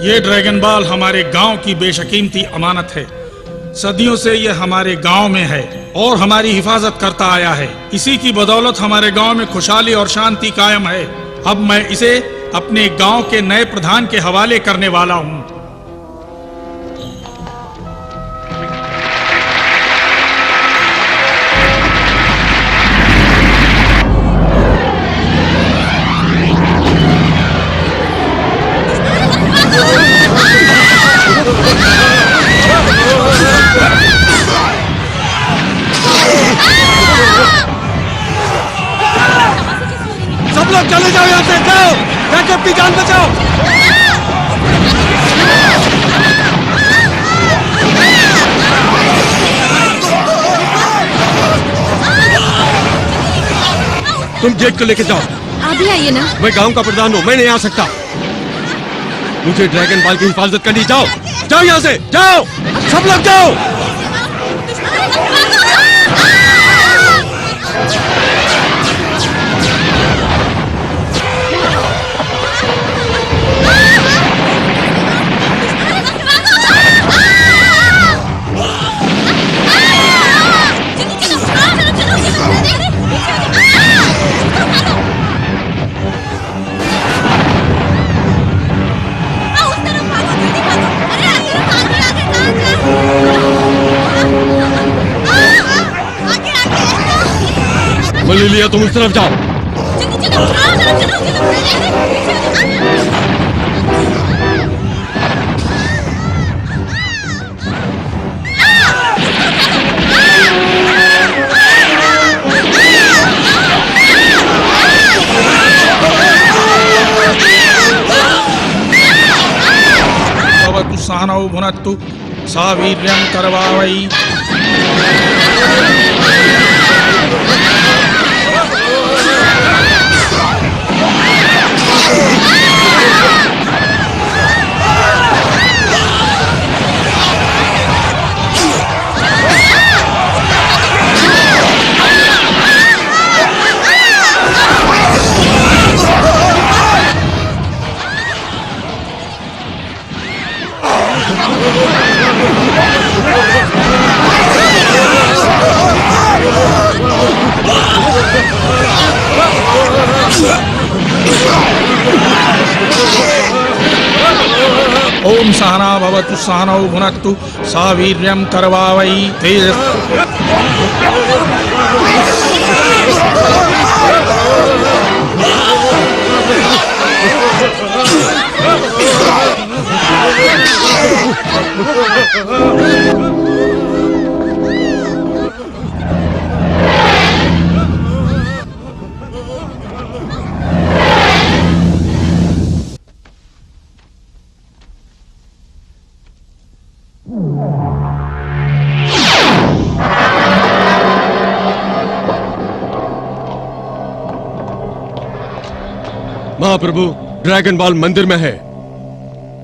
ये dragon ball हमारे गांव की बेशकीमती अमानत है। सदियों से ये हमारे गांव में है और हमारी हिफाजत करता आया है। इसी की बदौलत हमारे गांव में खुशहाली और शांति कायम है। अब मैं इसे अपने गांव के नए प्रधान के हवाले करने वाला हूं। सब लोग चले जाओ यहाँ से, जाओ जाके अपनी जान बचाओ। तुम जेट को लेके जाओ। अभी आइए ना। मैं गांव का प्रधान हूँ, मैं नहीं आ सकता। मुझे ड्रैगन बॉल की हिफाजत करनी। जाओ जाओ यहाँ से, जाओ सब लोग जाओ। ले लिया, तुम उस तरफ जाओ। भवतु सहनौ भुनक्तु सा वीर्यं करवावै। ओम सहना भवतु सहनौ भुनक्तु सा वीर्यं करवावै। महाप्रभु, ड्रैगन बॉल मंदिर में है।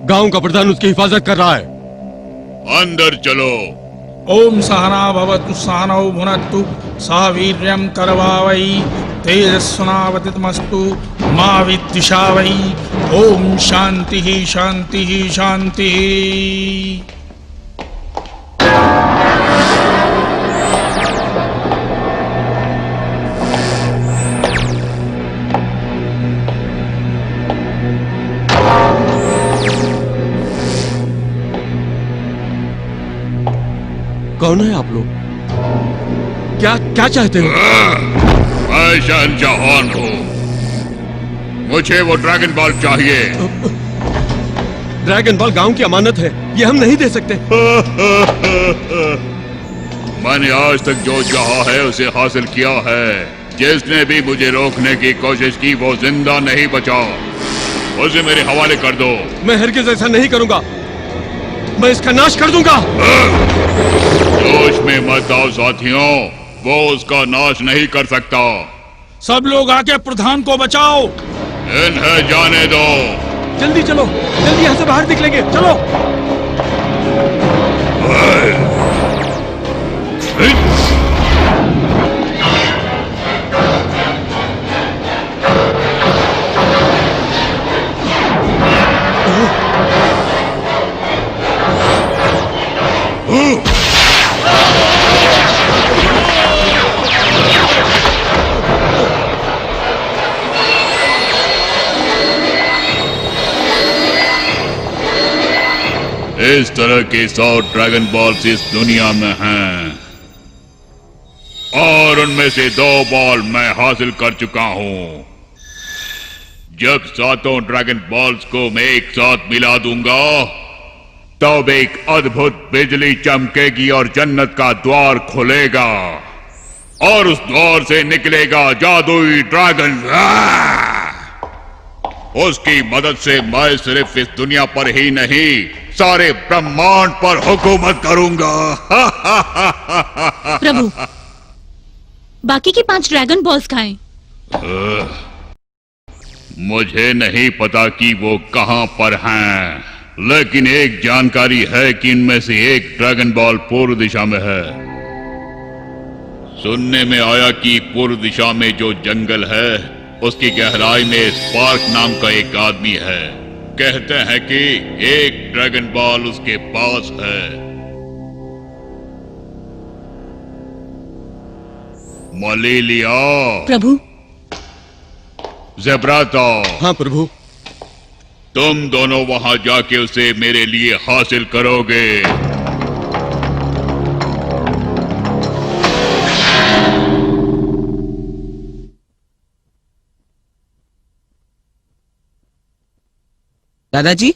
गांव का प्रधान उसकी हिफाजत कर रहा है। अंदर चलो। ओम सहना भवतु सहनौ भुनक्तु सा वीर्यं करवावै। तेजस्विनावतितमस्तु मा विद्विषावै। ओम शांति शांति शांति। कौन है आप लोग? क्या क्या चाहते हो? मैं शहंशाह हूँ। मुझे वो ड्रैगन बॉल चाहिए। ड्रैगन बॉल गांव की अमानत है, ये हम नहीं दे सकते। मैंने आज तक जो चाहा है उसे हासिल किया है। जिसने भी मुझे रोकने की कोशिश की वो जिंदा नहीं बचा। उसे मेरे हवाले कर दो। मैं हरगिज़ ऐसा नहीं करूंगा। मैं इसका नाश कर दूंगा। जोश में मत आओ साथियों, वो उसका नाश नहीं कर सकता। सब लोग आके प्रधान को बचाओ। इन्हें जाने दो। जल्दी चलो, जल्दी यहाँ से बाहर निकलेंगे। चलो। इस तरह के 100 ड्रैगन बॉल्स इस दुनिया में हैं और उनमें से 2 बॉल मैं हासिल कर चुका हूं। जब 7 ड्रैगन बॉल्स को मैं एक साथ मिला दूंगा तब एक अद्भुत बिजली चमकेगी और जन्नत का द्वार खुलेगा और उस द्वार से निकलेगा जादुई ड्रैगन। उसकी मदद से मैं सिर्फ इस दुनिया पर ही नहीं सारे ब्रह्मांड पर हुकूमत करूंगा। प्रभु, बाकी की 5 ड्रैगन बॉल्स कहाँ हैं? मुझे नहीं पता कि वो कहां पर हैं, लेकिन एक जानकारी है कि इनमें से एक ड्रैगन बॉल पूर्व दिशा में है। सुनने में आया कि पूर्व दिशा में जो जंगल है उसकी गहराई में स्पार्क नाम का एक आदमी है। कहते हैं कि एक ड्रैगन बॉल उसके पास है। मलेलिया। प्रभु। ज़ेब्राता। हाँ प्रभु। तुम दोनों वहां जाके उसे मेरे लिए हासिल करोगे। दादाजी,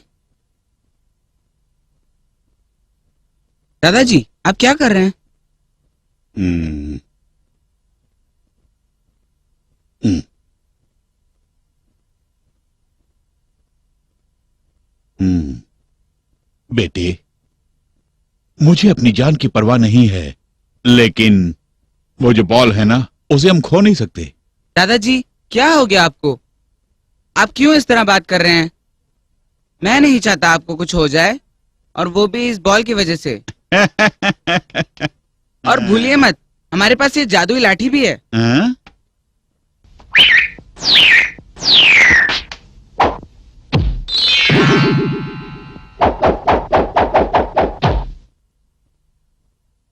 दादाजी, आप क्या कर रहे हैं? बेटे, मुझे अपनी जान की परवाह नहीं है, लेकिन वो जो बॉल है ना, उसे हम खो नहीं सकते। दादाजी, क्या हो गया आपको? आप क्यों इस तरह बात कर रहे हैं? मैं नहीं चाहता आपको कुछ हो जाए, और वो भी इस बॉल की वजह से। और भूलिए मत, हमारे पास ये जादुई लाठी भी है।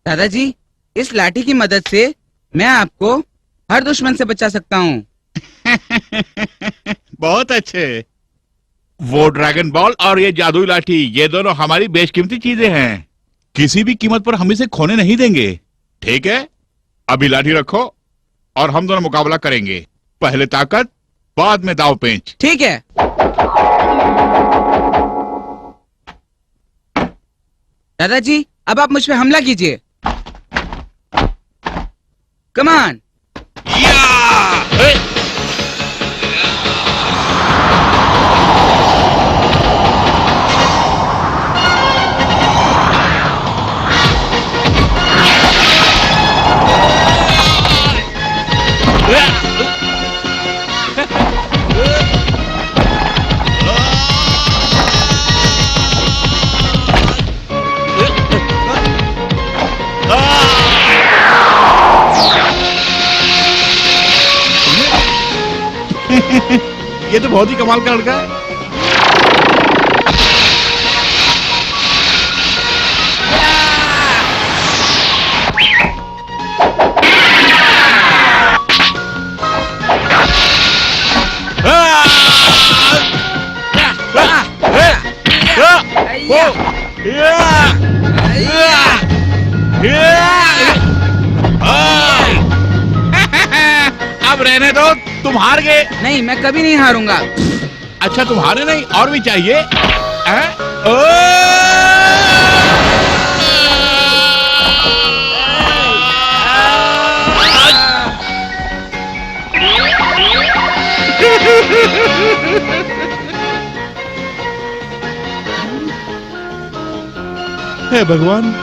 दादाजी, इस लाठी की मदद से मैं आपको हर दुश्मन से बचा सकता हूँ। बहुत अच्छे। वो ड्रैगन बॉल और ये जादुई लाठी, ये दोनों हमारी बेशकीमती चीजें हैं। किसी भी कीमत पर हम इसे खोने नहीं देंगे। ठीक है, अभी लाठी रखो और हम दोनों मुकाबला करेंगे। पहले ताकत, बाद में दाव पेंच। ठीक है। दादाजी, अब आप मुझ पे हमला कीजिए। Come on. ये तो बहुत ही कमाल का लड़का है। अब रहने दो, तुम हार गए। नहीं, मैं कभी नहीं हारूंगा। अच्छा, तुम हारे नहीं, और भी चाहिए? हे भगवान,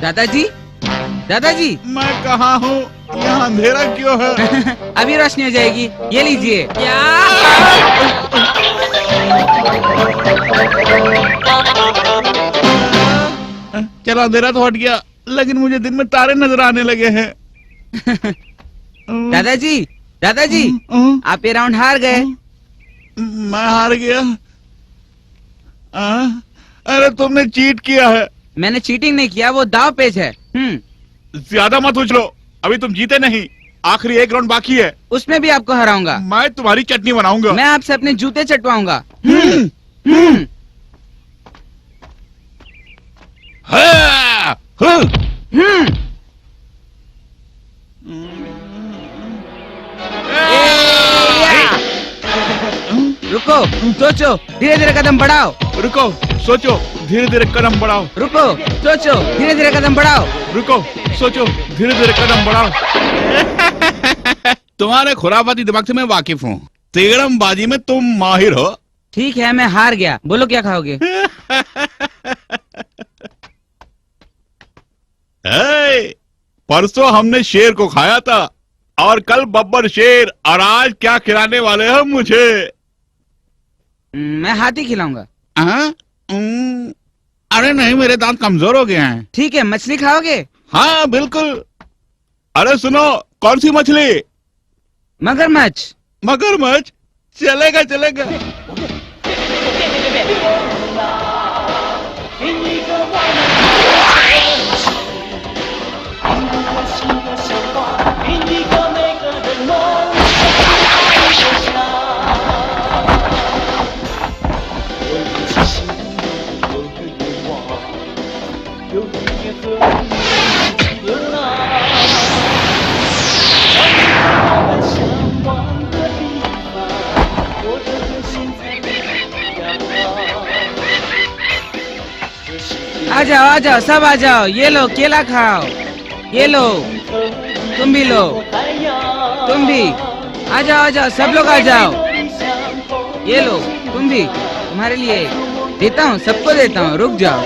दादाजी, दादाजी। मैं कहाँ हूँ? यहाँ अंधेरा क्यों है? अभी रोशनी हो जाएगी, ये लीजिए। चलो, अंधेरा तो हट गया, लेकिन मुझे दिन में तारे नजर आने लगे हैं। दादाजी, दादाजी, आप ये राउंड हार गए। मैं हार गया। अरे तुमने चीट किया है। मैंने चीटिंग नहीं किया, वो दाव पेच है। ज्यादा मत उछलो, अभी तुम जीते नहीं। आखिरी एक राउंड बाकी है, उसमें भी आपको हराऊंगा। मैं तुम्हारी चटनी बनाऊंगा। मैं आपसे अपने जूते चटवाऊंगा। हाँ, हाँ। रुको, सोचो, धीरे धीरे कदम बढ़ाओ। रुको, सोचो, धीरे धीरे कदम बढ़ाओ। रुको, सोचो, धीरे धीरे कदम बढ़ाओ। रुको, सोचो, धीरे धीरे कदम बढ़ाओ। तुम्हारे खुराफाती दिमाग से मैं वाकिफ हूँ। तीरंदाजी में तुम माहिर हो। ठीक है, मैं हार गया। बोलो क्या खाओगे? परसों हमने शेर को खाया था और कल बब्बर शेर, और आज क्या खिलाने वाले हो मुझे? मैं हाथी खिलाऊंगा। अरे नहीं, मेरे दांत कमजोर हो गए हैं। ठीक है, मछली खाओगे? हाँ बिल्कुल। अरे सुनो, कौन सी मछली? मगरमच्छ। मगरमच्छ? चलेगा चलेगा। आ जाओ, आ जाओ, सब आ जाओ। ये लो, केला खाओ। ये लो, तुम भी लो, तुम भी। आ जाओ, आ जाओ, सब लोग आ जाओ। ये लो, तुम भी, तुम्हारे लिए देता हूँ, सबको देता हूँ। रुक जाओ।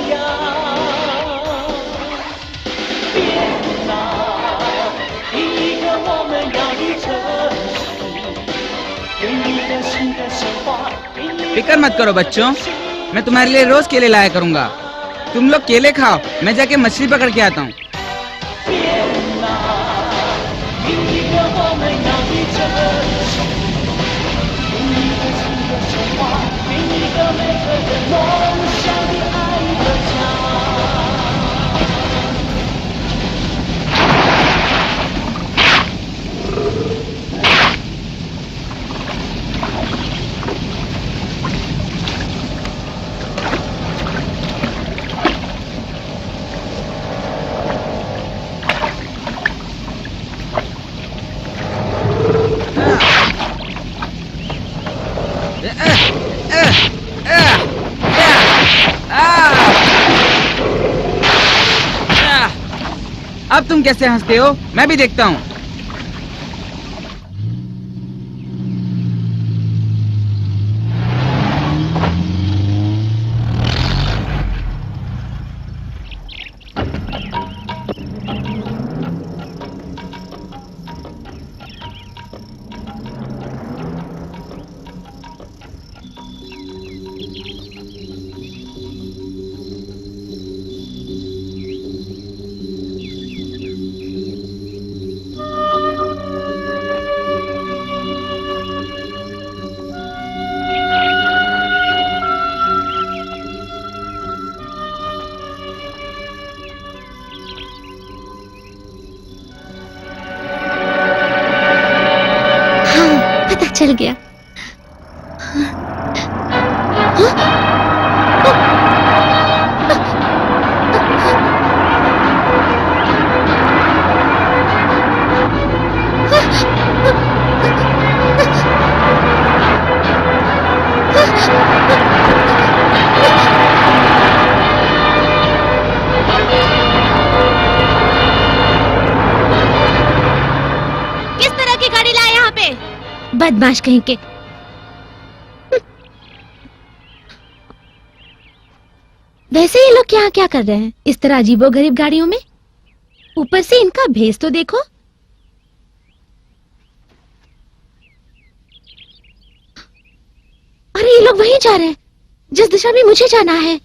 फिक्र मत करो बच्चों, मैं तुम्हारे लिए रोज केले लाया करूंगा। तुम लोग केले खाओ, मैं जाके मछली पकड़ के आता हूँ। अब तुम कैसे हंसते हो, मैं भी देखता हूँ। चल गया। किस तरह की गाड़ी लाए यहाँ पे? बदमाश कहीं के। वैसे ये लोग यहाँ क्या कर रहे हैं इस तरह अजीबोगरीब गाड़ियों में? ऊपर से इनका भेस तो देखो। अरे ये लोग वहीं जा रहे हैं जिस दिशा में मुझे जाना है।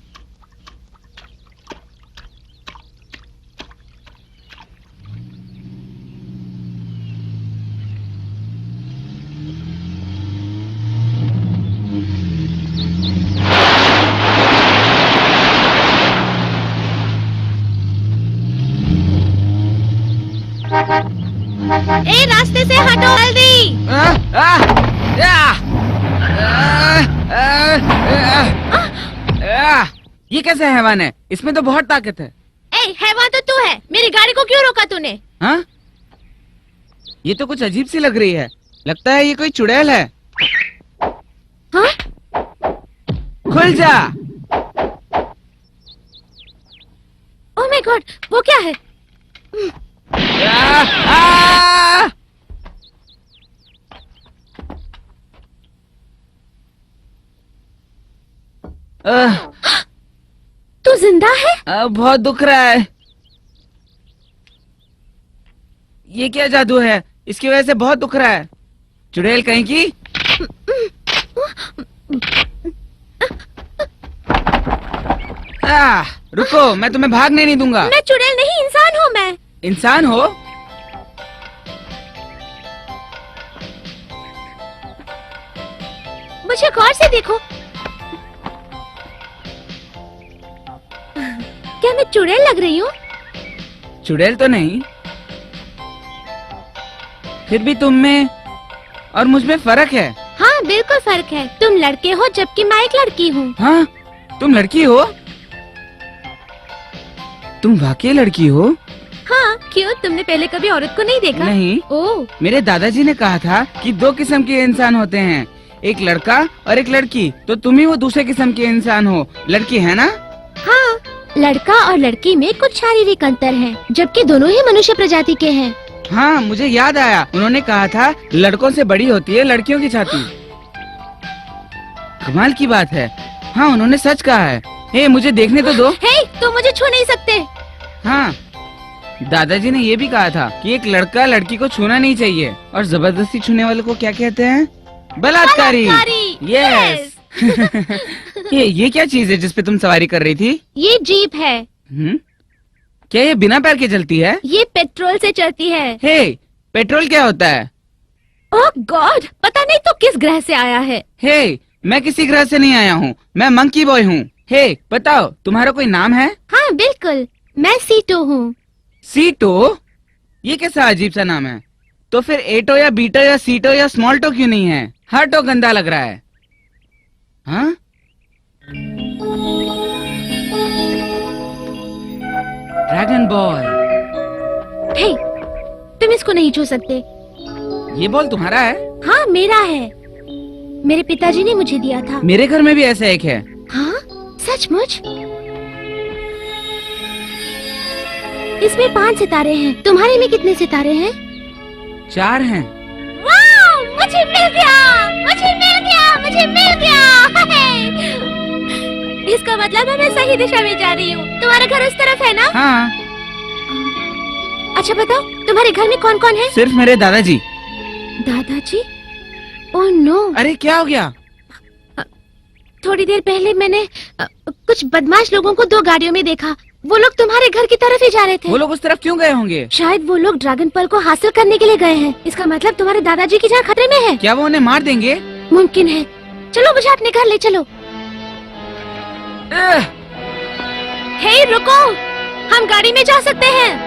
ए रास्ते से हटो जल्दी। आ, आ, आ, आ, आ, आ, ये कैसे हैवान है? इसमें तो बहुत ताकत है। ए हैवान तो तू है, मेरी गाड़ी को क्यों रोका तूने? हाँ? ये तो कुछ अजीब सी लग रही है। लगता है ये कोई चुड़ैल है। हाँ? खुल जा। ओह माय गॉड, वो क्या है? आ, आ, तू जिंदा है? बहुत दुख रहा है। ये क्या जादू है? इसकी वजह से बहुत दुख रहा है। चुड़ैल कहीं की। रुको, मैं तुम्हें भागने नहीं दूंगा। मैं चुड़ैल नहीं, इंसान हूँ मैं। इंसान हो? मुझे गौर से देखो। क्या मैं चुड़ैल लग रही हूँ? चुड़ैल तो नहीं, फिर भी तुम में और मुझ में फर्क है। हाँ बिल्कुल फर्क है। तुम लड़के हो जबकि मैं एक लड़की हूँ। हाँ, तुम लड़की हो? तुम वाकई लड़की हो? हाँ, क्यों तुमने पहले कभी औरत को नहीं देखा? नहीं। ओह, मेरे दादाजी ने कहा था कि दो किस्म के इंसान होते हैं, एक लड़का और एक लड़की। तो तुम ही वो दूसरे किस्म के इंसान हो, लड़की है ना? हाँ, लड़का और लड़की में कुछ शारीरिक अंतर है, जबकि दोनों ही मनुष्य प्रजाति के हैं। हाँ, मुझे याद आया। उन्होंने कहा था लड़कों से बड़ी होती है लड़कियों की छाती। कमाल की बात है। हाँ, उन्होंने सच कहा है। हे, मुझे देखने तो दो। हे, तुम मुझे छू नहीं सकते। हाँ, दादाजी ने ये भी कहा था कि एक लड़का लड़की को छूना नहीं चाहिए, और जबरदस्ती छूने वाले को क्या कहते हैं? बलात्कारी। यस। ये क्या चीज है जिस पे तुम सवारी कर रही थी? ये जीप है। क्या ये बिना पैर के चलती है? ये पेट्रोल से चलती है। हे, पेट्रोल क्या होता है? ओह गॉड, पता नहीं तू किस ग्रह से आया है। हे, मैं किसी ग्रह से नहीं आया हूँ, मैं मंकी बॉय हूँ। हे, बताओ तुम्हारा कोई नाम है? हाँ बिल्कुल, मैं सीटो हूँ। सीटो? ये कैसा अजीब सा नाम है? तो फिर एटो या बीटो या सीटो या स्मॉल टो क्यों नहीं है? हर टो गंदा लग रहा है। हाँ? Dragon ball. हे, तुम इसको नहीं छू सकते। ये बॉल तुम्हारा है? हाँ मेरा है, मेरे पिताजी ने मुझे दिया था। मेरे घर में भी ऐसा एक है। हाँ सचमुच? इसमें 5 सितारे हैं। तुम्हारे में कितने सितारे हैं? 4 हैं। वाह, मुझे मिल गया, मुझे मिल गया, मुझे मिल गया। इसका मतलब है मैं सही दिशा में जा रही हूँ। तुम्हारा घर उस तरफ है ना? हाँ। अच्छा बताओ, तुम्हारे घर में कौन कौन है? सिर्फ मेरे दादाजी। दादाजी? Oh no. अरे क्या हो गया? थोड़ी देर पहले मैंने कुछ बदमाश लोगों को 2 गाड़ियों में देखा। वो लोग तुम्हारे घर की तरफ ही जा रहे थे। वो लोग उस तरफ क्यों गए होंगे? शायद वो लोग ड्रैगन पर्ल को हासिल करने के लिए गए हैं। इसका मतलब तुम्हारे दादाजी की जान खतरे में है। क्या वो उन्हें मार देंगे? मुमकिन है। चलो मुझे अपने घर ले चलो। हे रुको, हम गाड़ी में जा सकते हैं।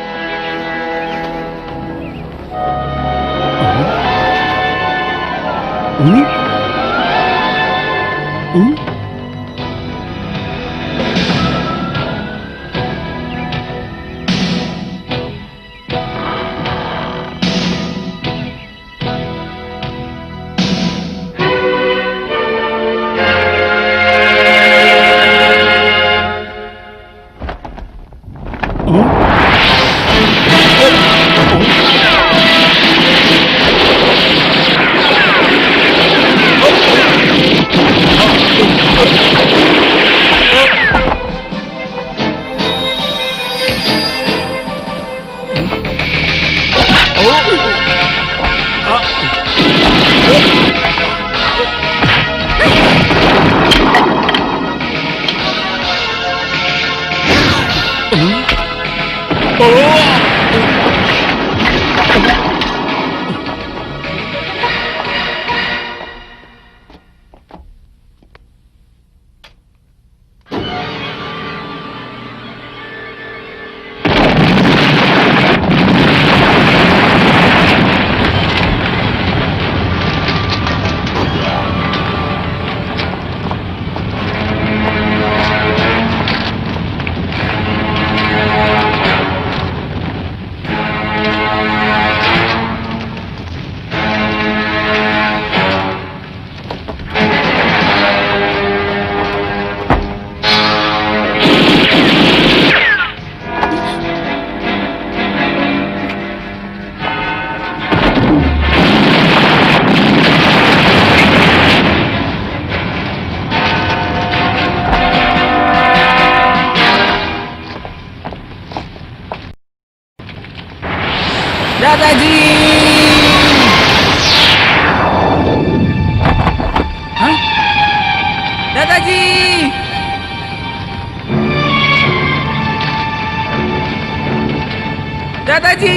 दादाजी,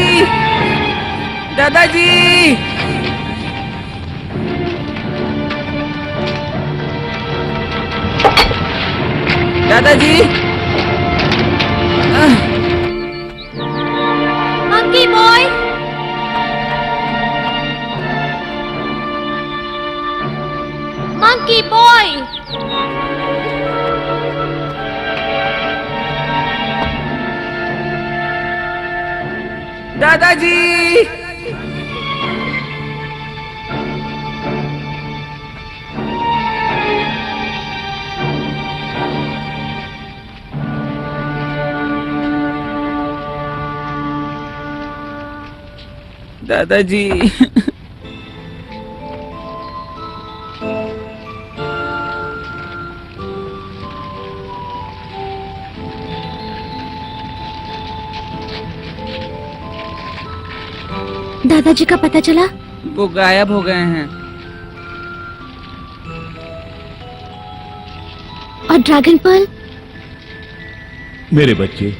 दादाजी, दादाजी। Monkey boy, monkey boy. दादाजी, दादाजी। दादाजी का पता चला? वो गायब हो गए हैं। और ड्रैगन पर्ल? मेरे बच्चे,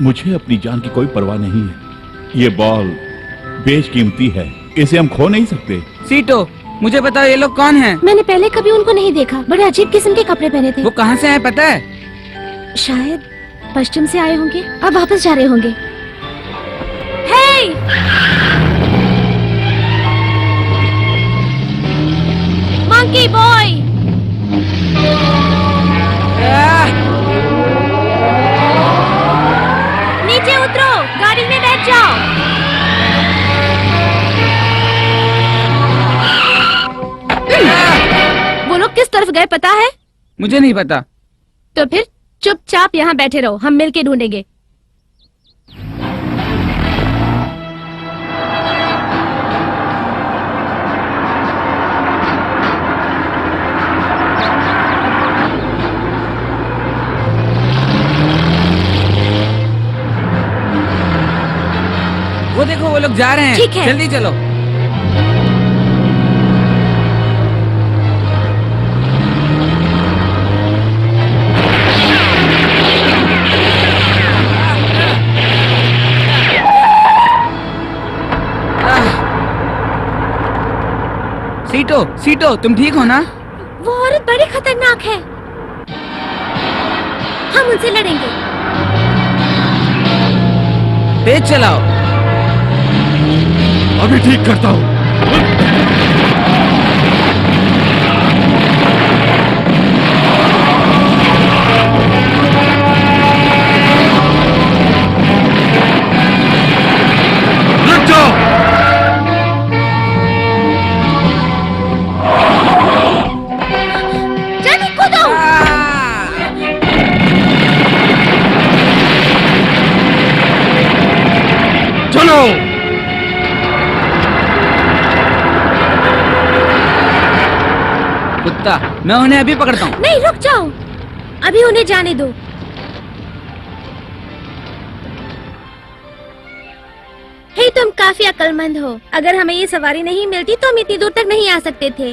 मुझे अपनी जान की कोई परवाह नहीं है। ये बॉल बेशकीमती है, इसे हम खो नहीं सकते। सीटो, मुझे बताओ ये लोग कौन हैं? मैंने पहले कभी उनको नहीं देखा। बड़े अजीब किस्म के कपड़े पहने थे। वो कहाँ से आए पता है? शायद पश्चिम से आए होंगे, अब वापस जा रहे होंगे। हे! Monkey boy! नीचे उतरो, गाड़ी में बैठ जाओ। वो लोग किस तरफ गए पता है? मुझे नहीं पता। तो फिर चुपचाप यहाँ बैठे रहो, हम मिलके ढूंढेंगे। वो देखो, वो लोग जा रहे हैं। ठीक है। जल्दी चलो। सीटो, सीटो, तुम ठीक हो ना? वो औरत बड़ी खतरनाक है, हम उनसे लड़ेंगे। तेज चलाओ। अभी ठीक करता हूँ। रुक जाओ। जल्दी कूदो। चलो। कुत्ता, मैं उन्हें अभी पकड़ता हूँ। नहीं, रुक जाओ, अभी उन्हें जाने दो। हे, तुम काफी अक्लमंद हो। अगर हमें ये सवारी नहीं मिलती तो हम इतनी दूर तक नहीं आ सकते थे।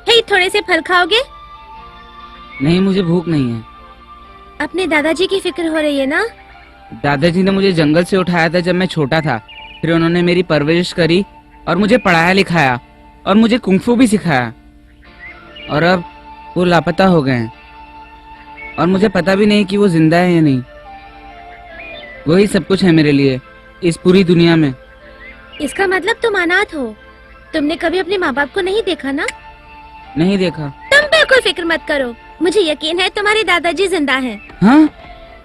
हे, थोड़े से फल खाओगे? नहीं, मुझे भूख नहीं है। अपने दादाजी की फिक्र हो रही है ना? दादाजी ने मुझे जंगल से उठाया था जब मैं छोटा था। फिर उन्होंने मेरी परवरिश करी और मुझे पढ़ाया लिखाया और मुझे कुंफू भी सिखाया। और अब वो लापता हो गए हैं और मुझे पता भी नहीं कि वो जिंदा है या नहीं। वही सब कुछ है मेरे लिए इस पूरी दुनिया में। इसका मतलब तुम अनाथ हो। तुमने कभी अपने माँ बाप को नहीं देखा ना? नहीं देखा। तुम बिल्कुल फिक्र मत करो, मुझे यकीन है तुम्हारे दादाजी जिंदा हैं। हाँ?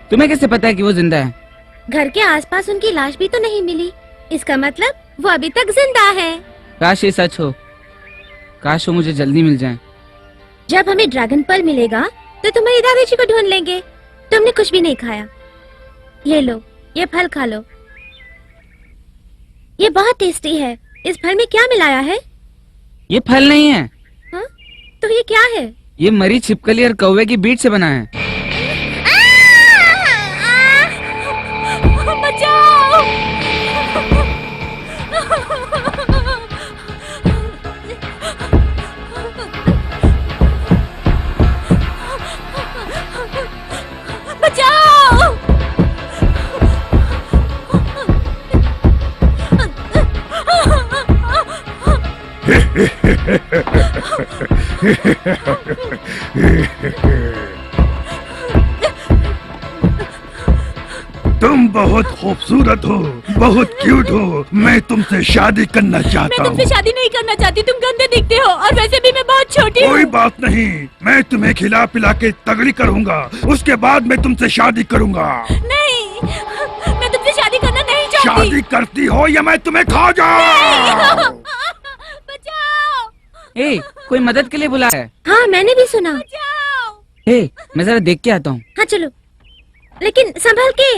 तुम्हें कैसे पता है कि वो जिंदा है? घर के आसपास उनकी लाश भी तो नहीं मिली। इसका मतलब वो अभी तक जिंदा है। काश ये सच हो। काश वो मुझे जल्दी मिल जाए। जब हमें ड्रैगन पर्ल मिलेगा तो तुम्हारी दादाजी को ढूंढ लेंगे। तुमने कुछ भी नहीं खाया। ये लो, ये फल खा लो। ये बहुत टेस्टी है। इस फल में क्या मिलाया है? ये फल नहीं है। हाँ? तो ये क्या है? ये मरी छिपकली और कौवे की बीट से बना है। बचाओ! तुम बहुत खूबसूरत हो, बहुत क्यूट हो। मैं तुमसे शादी करना मैं चाहता तुमसे हूँ। शादी नहीं करना चाहती, तुम गंदे दिखते हो और वैसे भी मैं बहुत छोटी हूँ। कोई बात नहीं, मैं तुम्हें खिला पिला के तगड़ी करूँगा, उसके बाद मैं तुमसे शादी करूँगा। नहीं, मैं तुमसे शादी करना नहीं चाहती। शादी करती हो या मैं तुम्हें खा जाऊं? बचाओ! ए, कोई मदद के लिए बुला है। हाँ मैंने भी सुना। बचाओ! ए, मैं जरा देख के आता हूँ। हाँ चलो, लेकिन संभल के।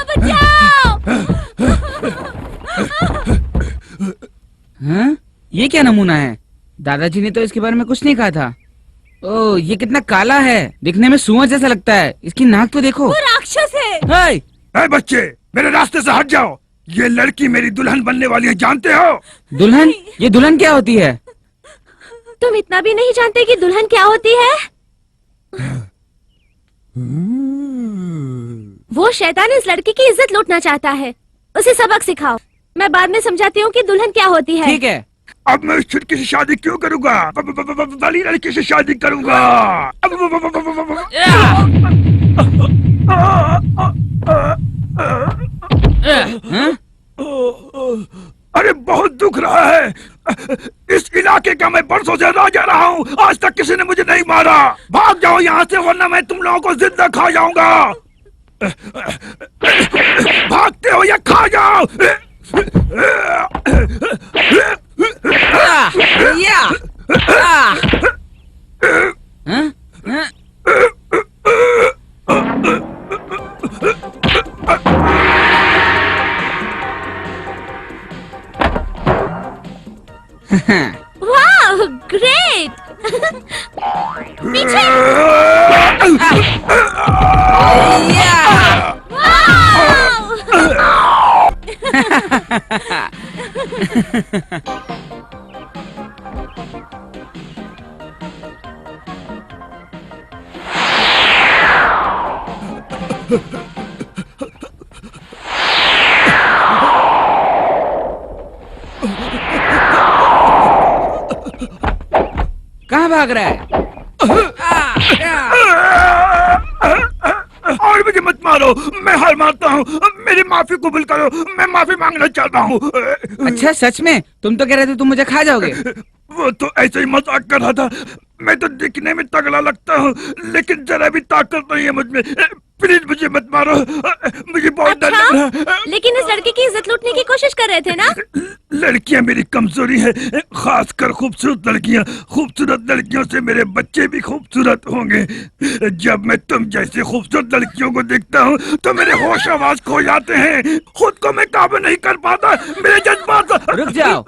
बचाओ! हाँ? ये क्या नमूना है? दादाजी ने तो इसके बारे में कुछ नहीं कहा था। ओह, ये कितना काला है, दिखने में सुअर जैसा लगता है। इसकी नाक तो देखो। वो राक्षस है। हाय! ए बच्चे, मेरे रास्ते से हट जाओ। ये लड़की मेरी दुल्हन बनने वाली है, जानते हो? दुल्हन? ये दुल्हन क्या होती है? तुम इतना भी नहीं जानते कि दुल्हन क्या होती है? वो शैतान इस लड़की की इज्जत लूटना चाहता है, उसे सबक सिखाओ। मैं बाद में समझाती हूँ कि दुल्हन क्या होती है। ठीक है। अब मैं उस छुटकी से शादी क्यों करूंगा? बड़ी लड़की से शादी करूंगा। हाँ? अरे बहुत दुख रहा है। इस इलाके का मैं बरसों से राजा रहा हूँ, आज तक किसी ने मुझे नहीं मारा। भाग जाओ यहाँ से, वरना मैं तुम लोगों को जिंदा खा जाऊंगा। भागते हो या खा जाओ। या! हाँ? हाँ? वाह, ग्रेट! पीछे! कहाँ भाग रहा है? और मुझे मत मारो, मैं हार मानता हूँ। मेरी माफी कबूल करो, मैं माफी मांगना चाहता हूँ। अच्छा, सच में? तुम तो कह रहे थे तुम मुझे खा जाओगे। वो तो ऐसे ही मजाक कर रहा था। मैं तो दिखने में तगड़ा लगता हूँ, लेकिन जरा भी ताकत नहीं है मुझ में। प्लीज मुझे मत मारो, मुझे बहुत डर लग रहा अच्छा, है। लेकिन इस लड़के की इज्जत लूटने की कोशिश कर रहे थे ना? लड़कियां मेरी कमजोरी है, खासकर खूबसूरत लड़कियां। खूबसूरत लड़कियों से मेरे बच्चे भी खूबसूरत होंगे। जब मैं तुम जैसे खूबसूरत लड़कियों को देखता हूँ तो मेरे होश आवाज खो जाते हैं, खुद को मैं काबू नहीं कर पाता। मेरे जज्बात। रुक जाओ।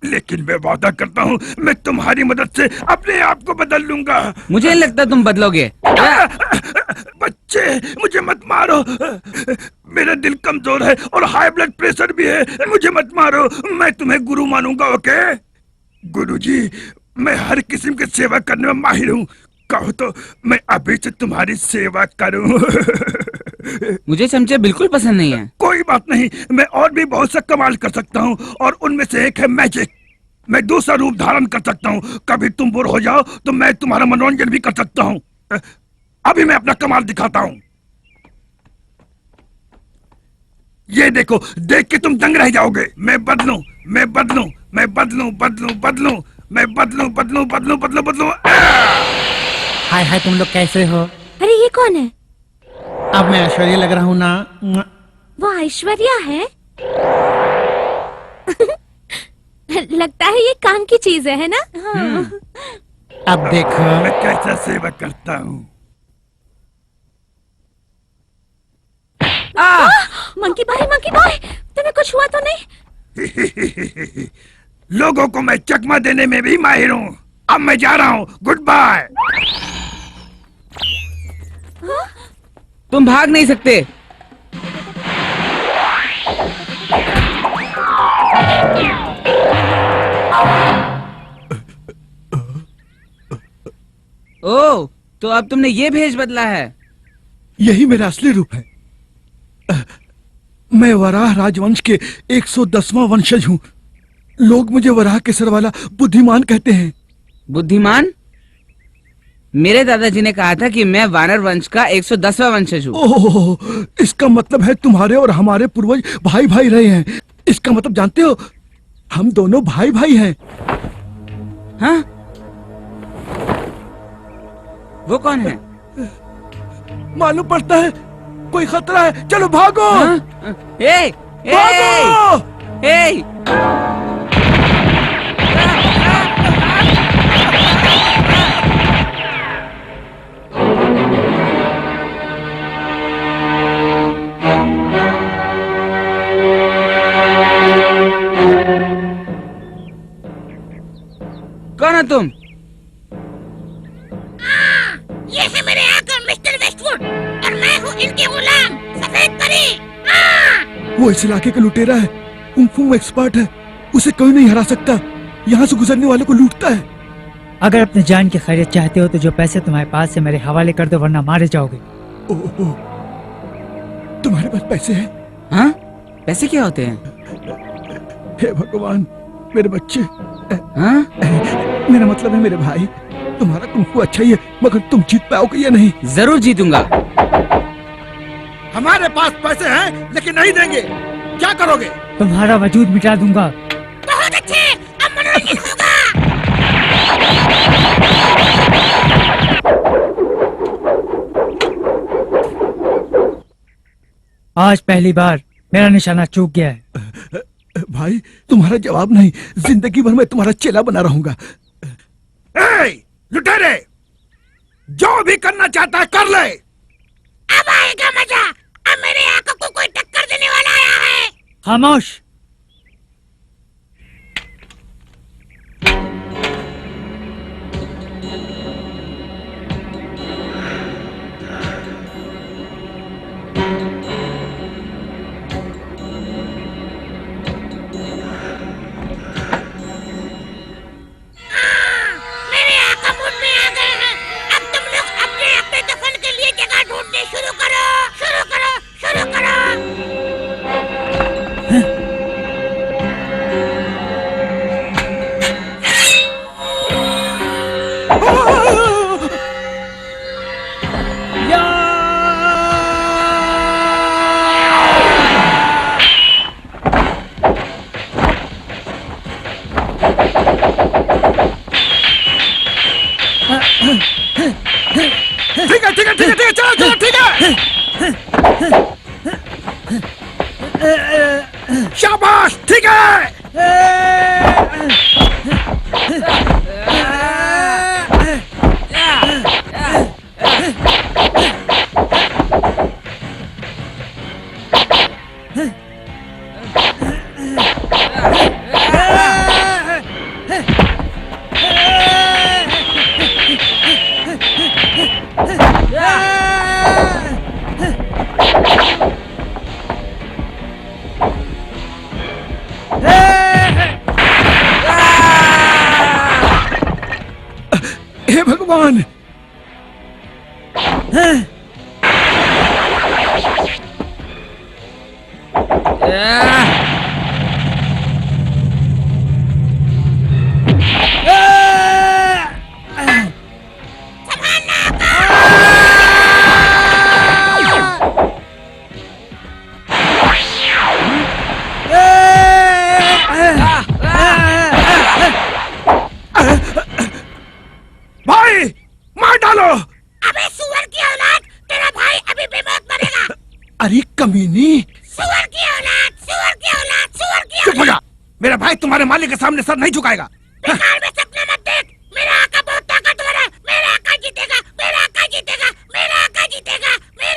लेकिन मैं वादा करता हूँ, मैं तुम्हारी मदद से अपने आप को बदल लूंगा। मुझे नहीं लगता तुम बदलोगे। बच्चे, मुझे मत मारो। मेरा दिल कमजोर है और हाई ब्लड प्रेशर भी है। मुझे मत मारो, मैं तुम्हें गुरु मानूंगा। ओके गुरुजी, मैं हर किस्म की सेवा करने में माहिर हूँ। कहो तो मैं अभी से तुम्हारी सेवा करूँ। मुझे चमचे बिल्कुल पसंद नहीं है। कोई बात नहीं, मैं और भी बहुत सा कमाल कर सकता हूँ, और उनमें से एक है मैजिक। मैं दूसरा रूप धारण कर सकता हूँ। कभी तुम बुर हो जाओ तो मैं तुम्हारा मनोरंजन भी कर सकता हूँ। अभी मैं अपना कमाल दिखाता हूँ। ये देखो, देख के तुम दंग रह जाओगे। मैं बदलूं, मैं बदलूं, मैं बदलूं, बदलूं, बदलूं, मैं बदलूं, बदलूं, बदलूं, बदलूं, बदलूं। हाय हाय, तुम लोग कैसे हो? अरे ये कौन है? अब मैं ऐश्वर्या लग रहा हूँ ना? वो ऐश्वर्या है? लगता है ये काम की चीज है ना? हाँ। अब देखो। मैं कैसा सेवा करता हूँ। मंकी बॉय, तुम्हें कुछ हुआ तो नहीं? लोगों को मैं चकमा देने में भी माहिर हूँ। अब मैं जा रहा हूँ, गुड बाय। तुम भाग नहीं सकते। ओह, तो अब तुमने ये भेष बदला है। यही मेरा असली रूप है। मैं वराह राजवंश के 110वां वंशज हूँ। लोग मुझे वराह केसर वाला बुद्धिमान कहते हैं। बुद्धिमान? मेरे दादाजी ने कहा था कि मैं वानर वंश का 110वां वंशज हूँ। ओह, इसका मतलब है तुम्हारे और हमारे पूर्वज भाई भाई रहे हैं। इसका मतलब जानते हो, हम दोनों भाई भाई हैं। हाँ? वो कौन है? मालूम पड़ता है कोई खतरा है, चलो भागो। हाँ? ए, भागो! ए! कौन हो तुम? ये है मेरे आका मिस्टर वेस्टवुड और मैं हूँ इनके गुलाम सफेद परी। वो इस इलाके का लुटेरा है, कुंग-फू में एक्सपर्ट है, उसे कोई नहीं हरा सकता। यहाँ से गुजरने वालों को लूटता है। अगर अपने जान की खैरियत चाहते हो तो जो पैसे तुम्हारे पास है मेरे हवाले कर दो, वरना मारे जाओगे। ओह, तुम्हारे पास पैसे हैं? हाँ? पैसे क्या होते हैं? हे भगवान, मेरे बच्चे। हाँ? मेरा मतलब है मेरे भाई, तुम्हारा कुंग-फू अच्छा ही है, मगर तुम जीत पाओगे या नहीं? जरूर जीतूंगा। हमारे पास पैसे हैं लेकिन नहीं देंगे, क्या करोगे? तुम्हारा वजूद मिटा दूंगा। बहुत अच्छे, अब मनोरंजन होगा। आज पहली बार मेरा निशाना चूक गया है। भाई, तुम्हारा जवाब नहीं, जिंदगी भर मैं तुम्हारा चेला बना रहूंगा। लुटेरे, जो भी करना चाहता है कर ले। अब आएगा मजा, अब मेरे आका को कोई टक्कर देने वाला आया है। खामोश। मेरे आका मुझ में आ गए हैं। अब तुम लोग अपने अपने दफन के लिए जगह ढूंढनी शुरू करो, शुरू करो, शुरू करो। ठीक है, ठीक है, ठीक है, ठीक है, चलो, चलो, ठीक है। शाबाश, ठीक है। हे भगवान, भाई मार डालो। अबे सुअर की औलाद, तेरा भाई अभी बेमौत मरेगा। अरे कमीनी, सुअर की औलाद, सुअर की औलाद, सुअर की चुप हो औलाद। जा। मेरा भाई तुम्हारे मालिक के सामने सर नहीं झुकाएगा। बेकार में सपने मत देख। मेरा आका बहुत ताकतवर है। मेरा आका जीतेगा, मेरा आका जीतेगा, मेरा आका जीतेगा,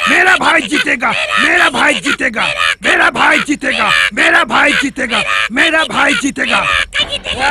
मेरा भाई जीतेगा, मेरा भाई जीतेगा, मेरा भाई जीतेगा, मेरा भाई जीतेगा, मेरा भाई जीतेगा। आका जीतेगा।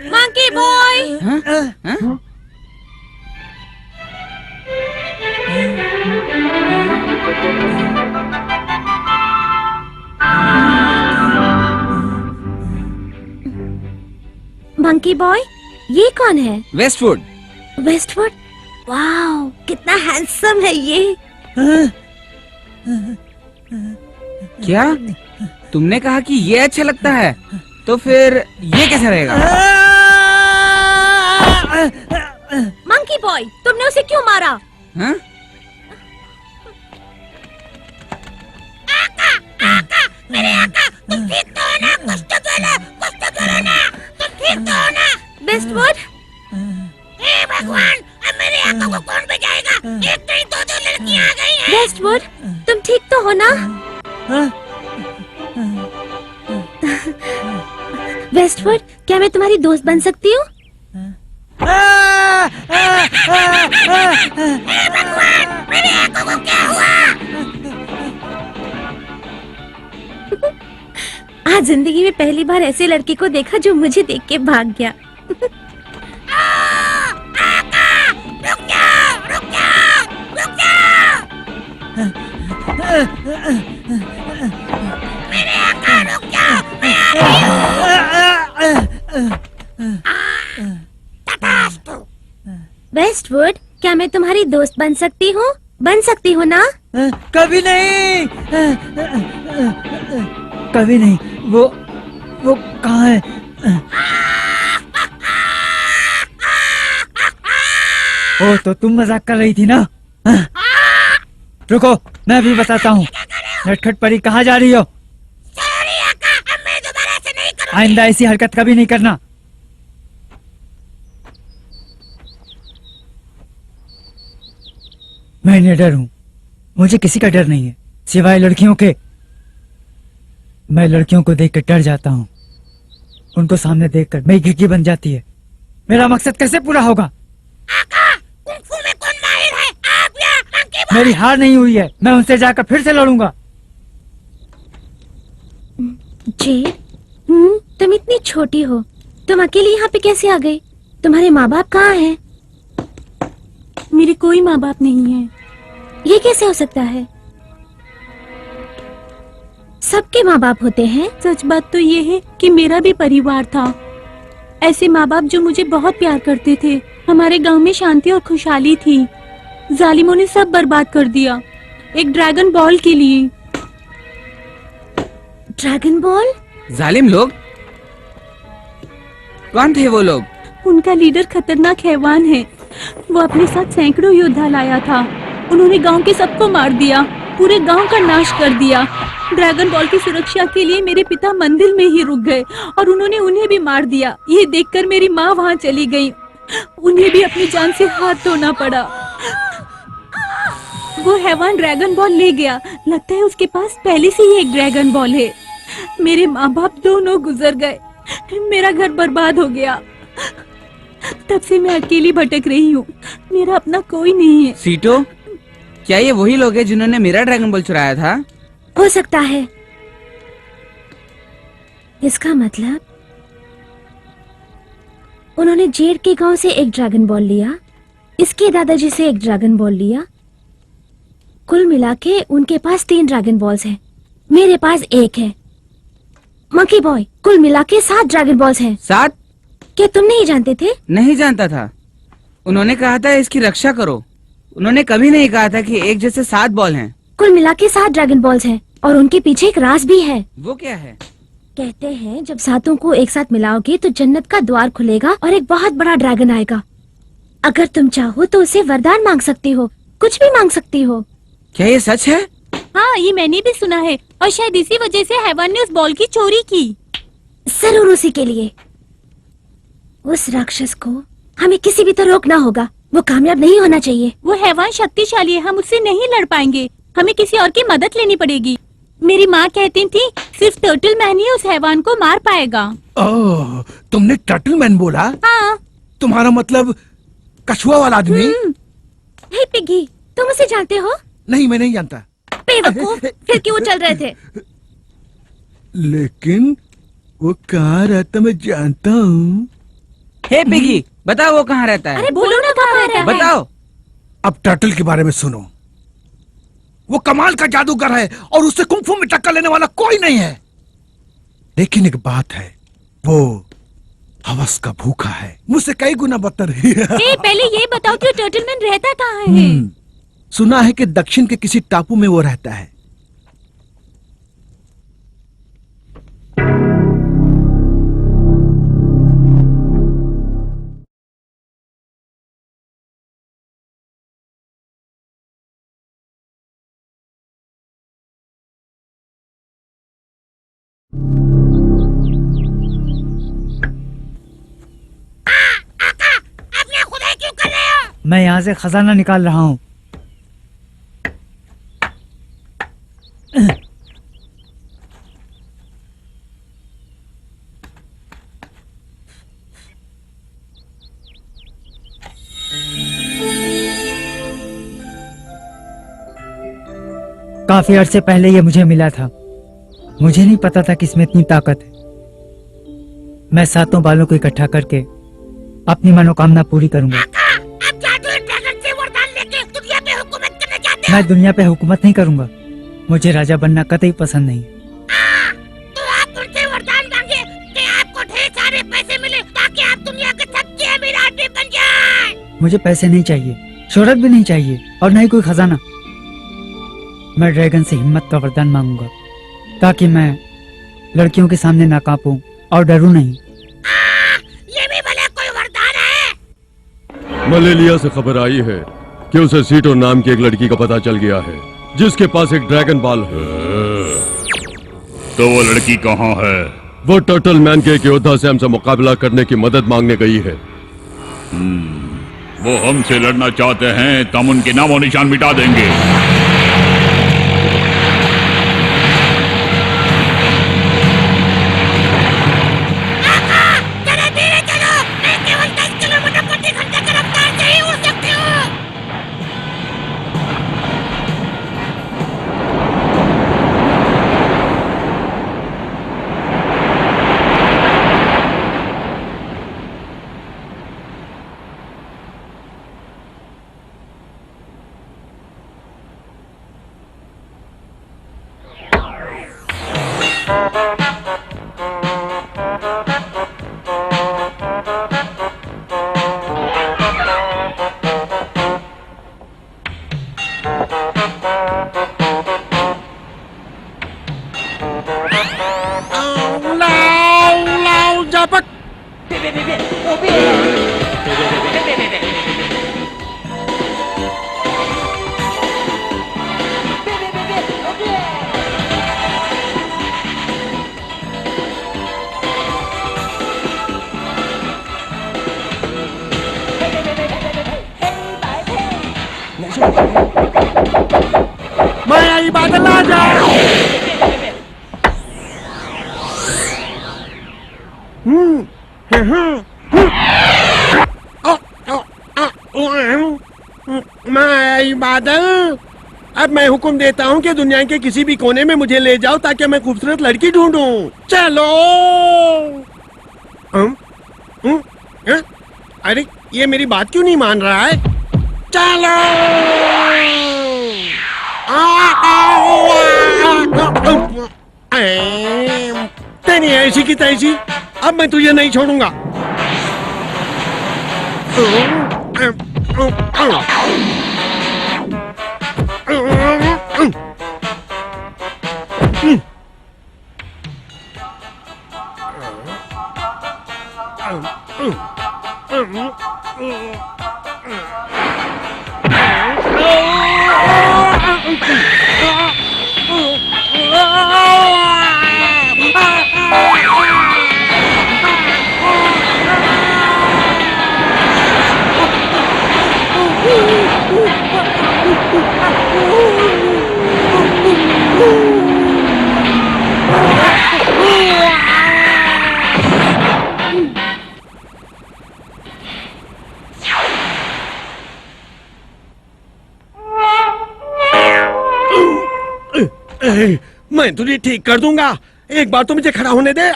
Monkey boy. मंकी बॉय, ये कौन है? वेस्टवुड। वेस्टवुड? वाओ, कितना हैंडसम है ये। क्या तुमने कहा कि ये अच्छा लगता है, तो फिर ये कैसा रहेगा? मंकी बॉय, तुमने उसे क्यों मारा? हाँ? मेरे आका, तुम ठीक तो हो ना? कुछ तो करो ना, तुम ठीक तो हो ना? वेस्टवुड? हे भगवान, अब मेरे आका को कौन बचाएगा? एक नहीं दो लड़कियां आ गई हैं। वेस्टवुड, तुम ठीक तो हो ना? वेस्टवुड, क्या मैं तुम्हारी दोस्त बन सकती हूँ? हे भगवान, मेरे आका को क्या हुआ? आज जिंदगी में पहली बार ऐसे लड़के को देखा जो मुझे देख के भाग गया। रुक जाओ। मेरे आका, रुक जाओ, मैं आ रही हूँ। तथास्तु। वेस्टवुड, क्या मैं तुम्हारी दोस्त बन सकती हूँ? बन सकती हूँ ना? कभी नहीं, कभी नहीं। वो कहाँ है? ओ, तो तुम मजाक कर रही थी ना? रुको, मैं भी बताता हूँ। नटखट परी, कहाँ जा रही हो? आइंदा ऐसी हरकत कभी नहीं करना। मैं निडर हूँ, मुझे किसी का डर नहीं है सिवाय लड़कियों के। मैं लड़कियों को देखकर डर जाता हूँ, उनको सामने देखकर मेरी खिड़की बन जाती है। मेरा मकसद कैसे पूरा होगा? कुंफू में कौन माहिर है? आप या मंकी बॉय? मेरी हार नहीं हुई है, मैं उनसे जाकर फिर से लड़ूंगा। जेड, तुम इतनी छोटी हो, तुम अकेले यहाँ पे कैसे आ गई? तुम्हारे माँ बाप कहाँ हैं? मेरे कोई माँ बाप नहीं है। ये कैसे हो सकता है? सबके माँ बाप होते हैं। सच बात तो ये है कि मेरा भी परिवार था, ऐसे माँ बाप जो मुझे बहुत प्यार करते थे। हमारे गांव में शांति और खुशहाली थी। जालिमों ने सब बर्बाद कर दिया, एक ड्रैगन बॉल के लिए। Dragon ball? जालिम लोग? कौन थे वो लोग? उनका लीडर खतरनाक हैवान है। वो अपने साथ सैकड़ों योद्धा लाया था। उन्होंने गांव के सबको मार दिया, पूरे गांव का नाश कर दिया। ड्रैगन बॉल की सुरक्षा के लिए मेरे पिता मंदिर में ही रुक गए और उन्होंने उन्हें भी मार दिया। ये देखकर मेरी माँ वहाँ चली गई। उन्हें भी अपनी जान से हाथ धोना पड़ा। वो हैवान ड्रैगन बॉल ले गया। लगता है उसके पास पहले से ही एक ड्रैगन बॉल है। मेरे माँ बाप दोनों गुजर गए, मेरा घर बर्बाद हो गया। तब से मैं अकेली भटक रही हूँ, मेरा अपना कोई नहीं है। सीटो, क्या ये वही लोग हैं जिन्होंने मेरा ड्रैगन बॉल चुराया था? हो सकता है। इसका मतलब उन्होंने जेड के गांव से एक ड्रैगन बॉल लिया, इसके दादाजी से एक ड्रैगन बॉल लिया। कुल मिला के उनके पास 3 ड्रैगन बॉल्स हैं, मेरे पास 1 है। मंकी बॉय, कुल मिला के 7 ड्रैगन बॉल्स हैं। 7? क्या तुम नहीं जानते थे? नहीं जानता था। उन्होंने कहा था इसकी रक्षा करो। उन्होंने कभी नहीं कहा था कि एक जैसे 7 बॉल हैं। कुल मिला के 7 ड्रैगन बॉल्स हैं और उनके पीछे एक राज भी है। वो क्या है? कहते हैं जब 7 को एक साथ मिलाओगे तो जन्नत का द्वार खुलेगा और एक बहुत बड़ा ड्रैगन आएगा। अगर तुम चाहो तो उसे वरदान मांग सकती हो, कुछ भी मांग सकती हो। क्या ये सच है? हाँ, ये मैंने भी सुना है और शायद इसी वजह से हैवान ने उस बॉल की चोरी की। जरूर उसी के लिए। उस राक्षस को हमें किसी भी तरह रोकना होगा। वो कामयाब नहीं होना चाहिए। वो हैवान शक्तिशाली है, हम उससे नहीं लड़ पाएंगे। हमें किसी और की मदद लेनी पड़ेगी। मेरी माँ कहती थी सिर्फ टर्टल मैन ही उस हैवान को मार पाएगा। ओह, तुमने टर्टल मैन बोला? हाँ। तुम्हारा मतलब कछुआ वाला आदमी? हे पिग्गी, तुम उसे जानते हो? नहीं, मैं नहीं जानता। बेवकूफ, फिर क्यों चल रहे थे? लेकिन वो कहाँ रहता मैं जानता हूँ। हे पिगी, बताओ वो कहाँ रहता है? अरे बोलो ना कहाँ रहता है? बताओ। अब टर्टल के बारे में सुनो। वो कमाल का जादूगर है और उससे कुंफू में टक्कर लेने वाला कोई नहीं है। लेकिन एक बात है, वो हवस का भूखा है, मुझसे कई गुना बदतर है। पहले ये बताओ कि टर्टल मैन रहता कहाँ है? सुना है कि दक्षिण के किसी टापू में वो रहता है। मैं यहाँ से खजाना निकाल रहा हूँ। काफी अरसे पहले ये मुझे मिला था। मुझे नहीं पता था कि इसमें इतनी ताकत है। मैं 7 बालों को इकट्ठा करके अपनी मनोकामना पूरी करूंगा। आप जादुई ड्रैगन से वरदान लेके दुनिया पे हुकूमत करना चाहते हो? मैं दुनिया पे हुकूमत नहीं करूंगा। मुझे राजा बनना कतई पसंद नहीं। तो आप उनसे वरदान मांगे कि आपको ढेर सारे पैसे मिले ताकि आप दुनिया के सबसे अमीर आदमी बन जाएं। मुझे पैसे नहीं चाहिए, शोहरत भी नहीं चाहिए और न ही कोई खजाना। मैं ड्रैगन से हिम्मत का वरदान मांगूंगा ताकि मैं लड़कियों के सामने ना कांपूं और डरूं नहीं। ये भी भले कोई वरदान है। मलेलिया से खबर आई है कि उसे सीटो नाम की एक लड़की का पता चल गया है जिसके पास एक ड्रैगन बॉल है। तो वो लड़की कहाँ है? वो टर्टल मैन के एक योद्धा से हमसे मुकाबला करने की मदद मांगने गई है। वो हमसे लड़ना चाहते हैं तो हम उनके नामो निशान मिटा देंगे। माया बादल आ जा। माया बादल, अब मैं हुक्म देता हूँ कि दुनिया के किसी भी कोने में मुझे ले जाओ ताकि मैं खूबसूरत लड़की ढूंढूं। चलो। अरे ये मेरी बात क्यों नहीं मान रहा है? चलो। तेरी ऐसी की तैसी, अब मैं तुझे नहीं छोड़ूंगा। नहीं, मैं तुझे ठीक कर दूंगा। एक बार तो मुझे खड़ा होने दे।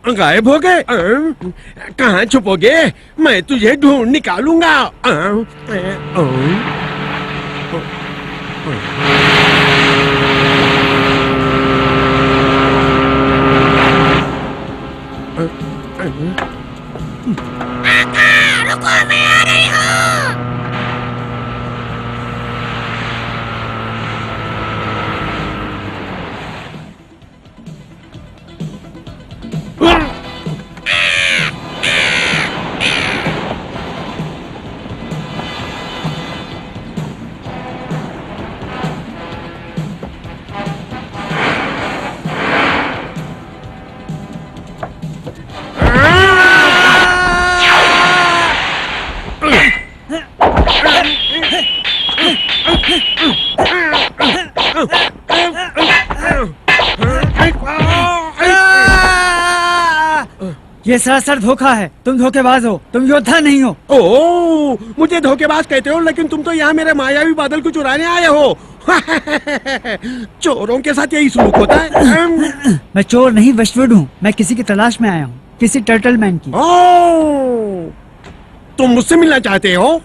गायब हो गए? कहाँ छुपोगे? मैं तुझे ढूंढ निकालूंगा। रुको, मैं आ रही हूँ। ये सरासर धोखा है। तुम धोखेबाज हो, तुम योद्धा नहीं हो। ओ, मुझे धोखेबाज कहते हो, लेकिन तुम तो यहाँ मेरे मायावी बादल को चुराने आए हो। चोरों के साथ यही सलूक होता है। मैं चोर नहीं, वेस्टवुड हूँ। मैं किसी की तलाश में आया हूँ, किसी टर्टल मैन की। ओ, तुम मुझसे मिलना चाहते हो?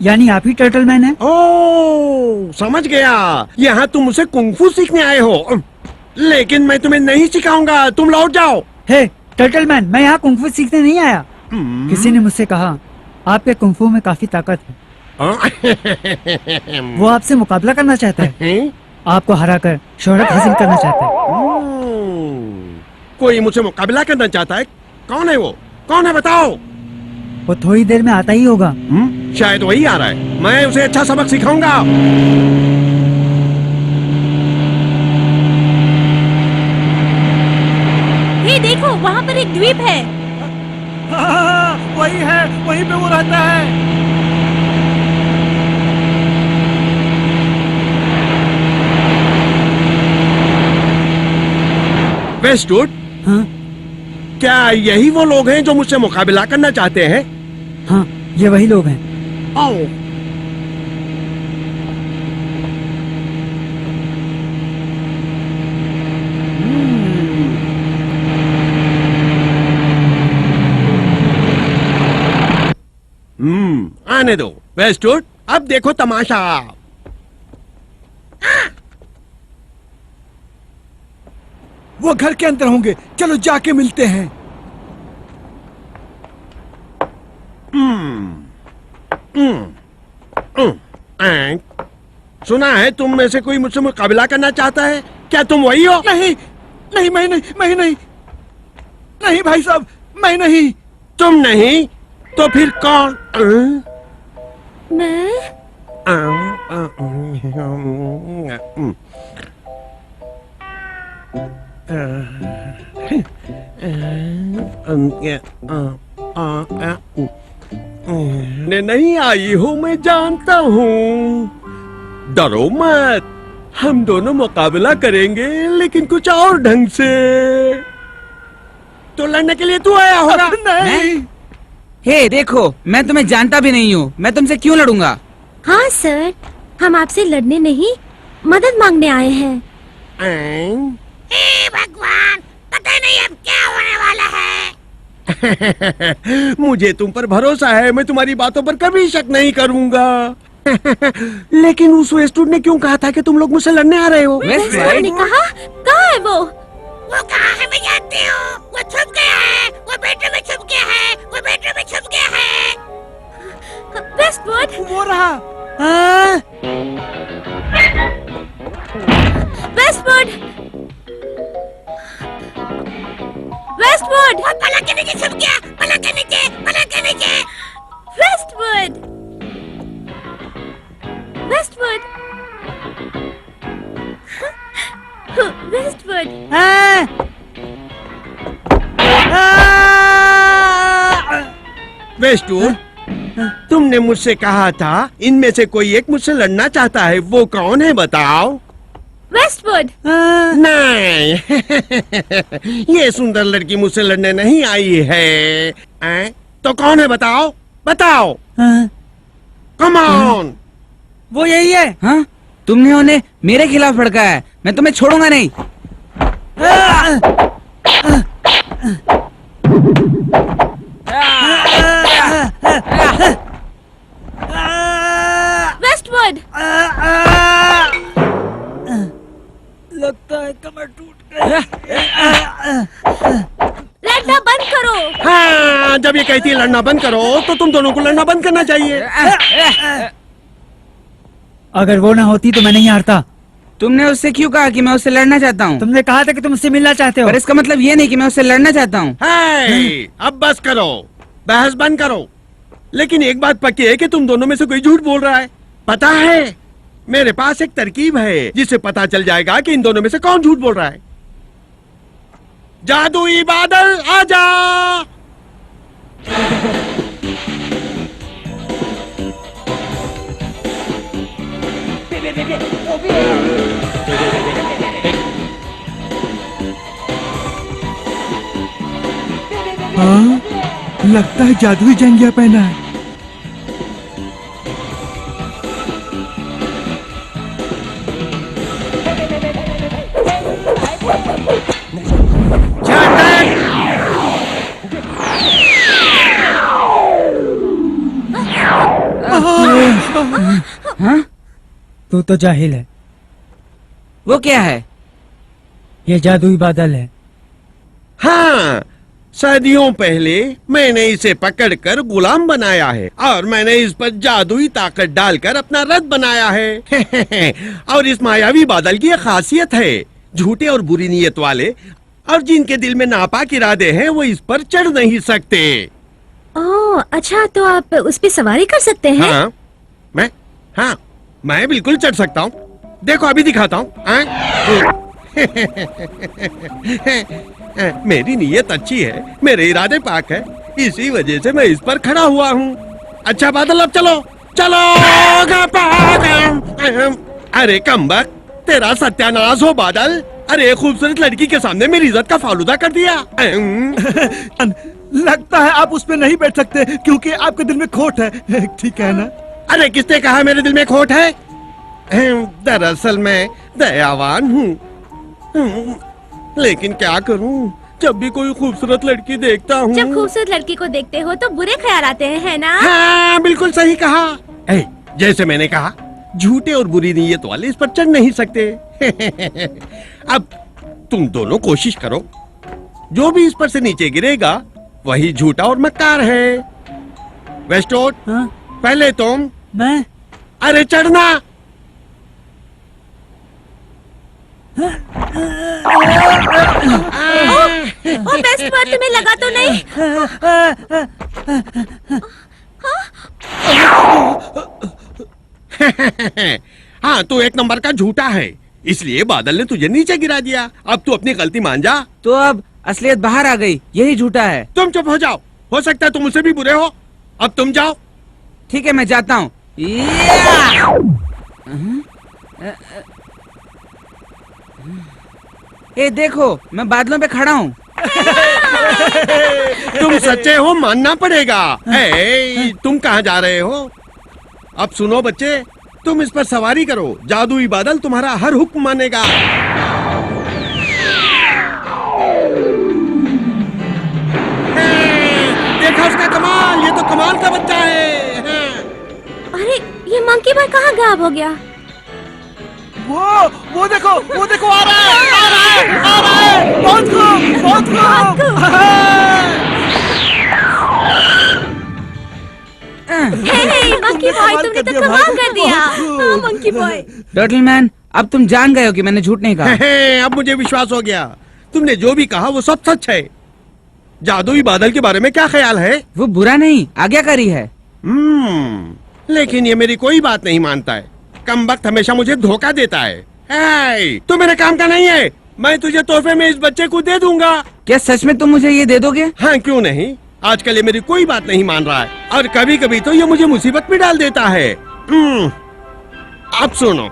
यानी आप ही टर्टल मैन है? ओ, समझ गया। यहाँ तुम मुझसे कुंफू सीखने आए हो, लेकिन मैं तुम्हें नहीं सिखाऊंगा। तुम लौट जाओ। हे टर्टल मैन, मैं यहाँ कुंफू सीखने नहीं आया। किसी ने मुझसे कहा आपके कुंफू में काफी ताकत है। वो आपसे मुकाबला करना चाहता है, आपको हराकर शोहरत हासिल करना चाहता है। कोई मुझसे मुकाबला करना चाहता है? कौन है वो? कौन है बताओ? वो थोड़ी देर में आता ही होगा। शायद वही आ रहा है। मैं उसे अच्छा सबक सिखाऊंगा। हे देखो, वहाँ पर एक द्वीप है। वही है, वहीं पे वो रहता है। वेस्टवुड, हाँ? क्या यही वो लोग हैं जो मुझसे मुकाबला करना चाहते हैं? हाँ, ये वही लोग हैं। आओ। आने दो वेस्टवुड, अब देखो तमाशा। वो घर के अंदर होंगे, चलो जाके मिलते हैं। सुना है तुम में से कोई मुझसे मुकाबला करना चाहता है। क्या तुम वही हो? नहीं नहीं, मैं नहीं, मैं नहीं, नहीं भाई साहब, मैं नहीं। तुम नहीं तो फिर कौन? मैं नहीं आई हो, मैं जानता हूँ। डरो मत, हम दोनों मुकाबला करेंगे, लेकिन कुछ और ढंग से। तो लड़ने के लिए तू आया होगा? नहीं। हे देखो, मैं तुम्हें जानता भी नहीं हूँ, मैं तुमसे क्यों लड़ूंगा? हाँ सर, हम आपसे लड़ने नहीं, मदद मांगने आए हैं। हे भगवान, पता नहीं अब क्या होने वाला है। मुझे तुम पर भरोसा है, मैं तुम्हारी बातों पर कभी शक नहीं करूंगा। लेकिन उस वेस्टवुड ने क्यों कहा था कि तुम लोग मुझसे लड़ने आ रहे हो? वेस्टवुड ने कहा? कहाँ है वो? वो कहाँ है मैं जानती हूँ। वो छुप गया है, वो बेडरूम में छुप गया है, वो बेडरूम में छुप गया है। वेस्टवुड, वो रहा। वेस्टवुड, वेस्टवुड, वो पलंग के नीचे छुप गया, पलंग के नीचे, पलंग के नीचे। Westwood, Westwood, Westwood. वेस्टवुड, तुमने मुझसे कहा था इनमें से कोई एक मुझसे लड़ना चाहता है। वो कौन है बताओ? वेस्टवुड। नहीं। ये सुंदर लड़की मुझसे लड़ने नहीं आई है। तो कौन है बताओ? बताओ। Come on. वो यही है। हाँ, तुमने उन्हें मेरे खिलाफ भड़काया है, मैं तुम्हें छोड़ूंगा नहीं। वेस्टवुड, लगता है कमर टूट गई। लड़ना बंद करो। हाँ, जब ये कहती है लड़ना बंद करो तो तुम दोनों को लड़ना बंद करना चाहिए। अगर वो ना होती तो मैं नहीं हारता। तुमने उससे क्यों कहा कि मैं उससे लड़ना चाहता हूँ? तुमने कहा था कि तुम उससे मिलना चाहते हो। पर इसका मतलब ये नहीं कि मैं उससे लड़ना चाहता हूँ। अब बस करो, बहस बंद करो। लेकिन एक बात पक्की है कि तुम दोनों में से कोई झूठ बोल रहा है। पता है, मेरे पास एक तरकीब है जिससे पता चल जाएगा कि इन दोनों में से कौन झूठ बोल रहा है। जादुई बादल आजा। हाँ, लगता है जादुई जंगिया पहना है। हाँ? तू तो जाहिल है। वो क्या है? ये जादुई बादल है। हाँ, सदियों पहले मैंने इसे पकड़कर गुलाम बनाया है और मैंने इस पर जादुई ताकत डालकर अपना रथ बनाया है। और इस मायावी बादल की एक खासियत है, झूठे और बुरी नीयत वाले और जिनके दिल में नापाक इरादे हैं वो इस पर चढ़ नहीं सकते। ओह, अच्छा, तो आप उस पे सवारी कर सकते हैं? हाँ, मैं बिल्कुल चढ़ सकता हूँ। देखो अभी दिखाता हूँ। मेरी नीयत अच्छी है, मेरे इरादे पाक है, इसी वजह से मैं इस पर खड़ा हुआ हूँ। अच्छा बादल, अब चलो चलो। अरे कमबख्त, तेरा सत्यानाश हो बादल। अरे खूबसूरत लड़की के सामने मेरी इज्जत का फालूदा कर दिया। लगता है आप उस पे नहीं बैठ सकते क्योंकि आपके दिल में खोट है। ठीक है ना? अरे किसने कहा मेरे दिल में खोट है? दरअसल मैं दयावान हूँ, लेकिन क्या करूँ, जब भी कोई खूबसूरत लड़की देखता हूँ। जब खूबसूरत लड़की को देखते हो तो बुरे ख्याल आते हैं, है ना? हाँ, बिल्कुल सही कहा। जैसे मैंने कहा, झूठे और बुरी नीयत वाले इस पर चढ़ नहीं सकते। अब तुम दोनों कोशिश करो, जो भी इस पर से नीचे गिरेगा वही झूठा और मक्कार है। वेस्टवुड, पहले तुम। मैं? अरे चढ़ना। ओ वेस्टवुड, तुम्हें लगा तो नहीं? हाँ, तू एक नंबर का झूठा है, इसलिए बादल ने तुझे नीचे गिरा दिया। अब तू अपनी गलती मान जा। तो अब असलियत बाहर आ गई, यही झूठा है। तुम चुप हो जाओ, हो सकता है तुम मुझसे भी बुरे हो। अब तुम जाओ। ठीक है, मैं जाता हूँ। ये देखो, मैं बादलों पे खड़ा हूँ। तुम सच्चे हो, मानना पड़ेगा। तुम कहाँ जा रहे हो? अब सुनो बच्चे, तुम इस पर सवारी करो, जादुई बादल तुम्हारा हर हुक्म मानेगा। देखा उसका कमाल, ये तो कमाल का बच्चा है। अरे, ये मंकी बॉय कहाँ गायब हो गया? वो देखो आ रहा है। बहुत खूब। हे मंकी बॉय, तुमने तो कमाल कर दिया। हाँ मंकी बॉय। टर्टल मैन, अब तुम जान गए हो कि मैंने झूठ नहीं कहा। अब मुझे विश्वास हो गया, तुमने जो भी कहा वो सब सच है। जादुई बादल के बारे में क्या ख्याल है? वो बुरा नहीं, आज्ञाकारी है। लेकिन ये मेरी कोई बात नहीं मानता है। कमबख्त हमेशा मुझे धोखा देता है। तू मेरे काम का नहीं है, मैं तुझे तोहफे में इस बच्चे को दे दूंगा। क्या सच में तुम मुझे ये दे दोगे? हाँ, क्यों नहीं। आजकल ये मेरी कोई बात नहीं मान रहा है और कभी कभी तो ये मुझे मुसीबत में डाल देता है। अब सुनो,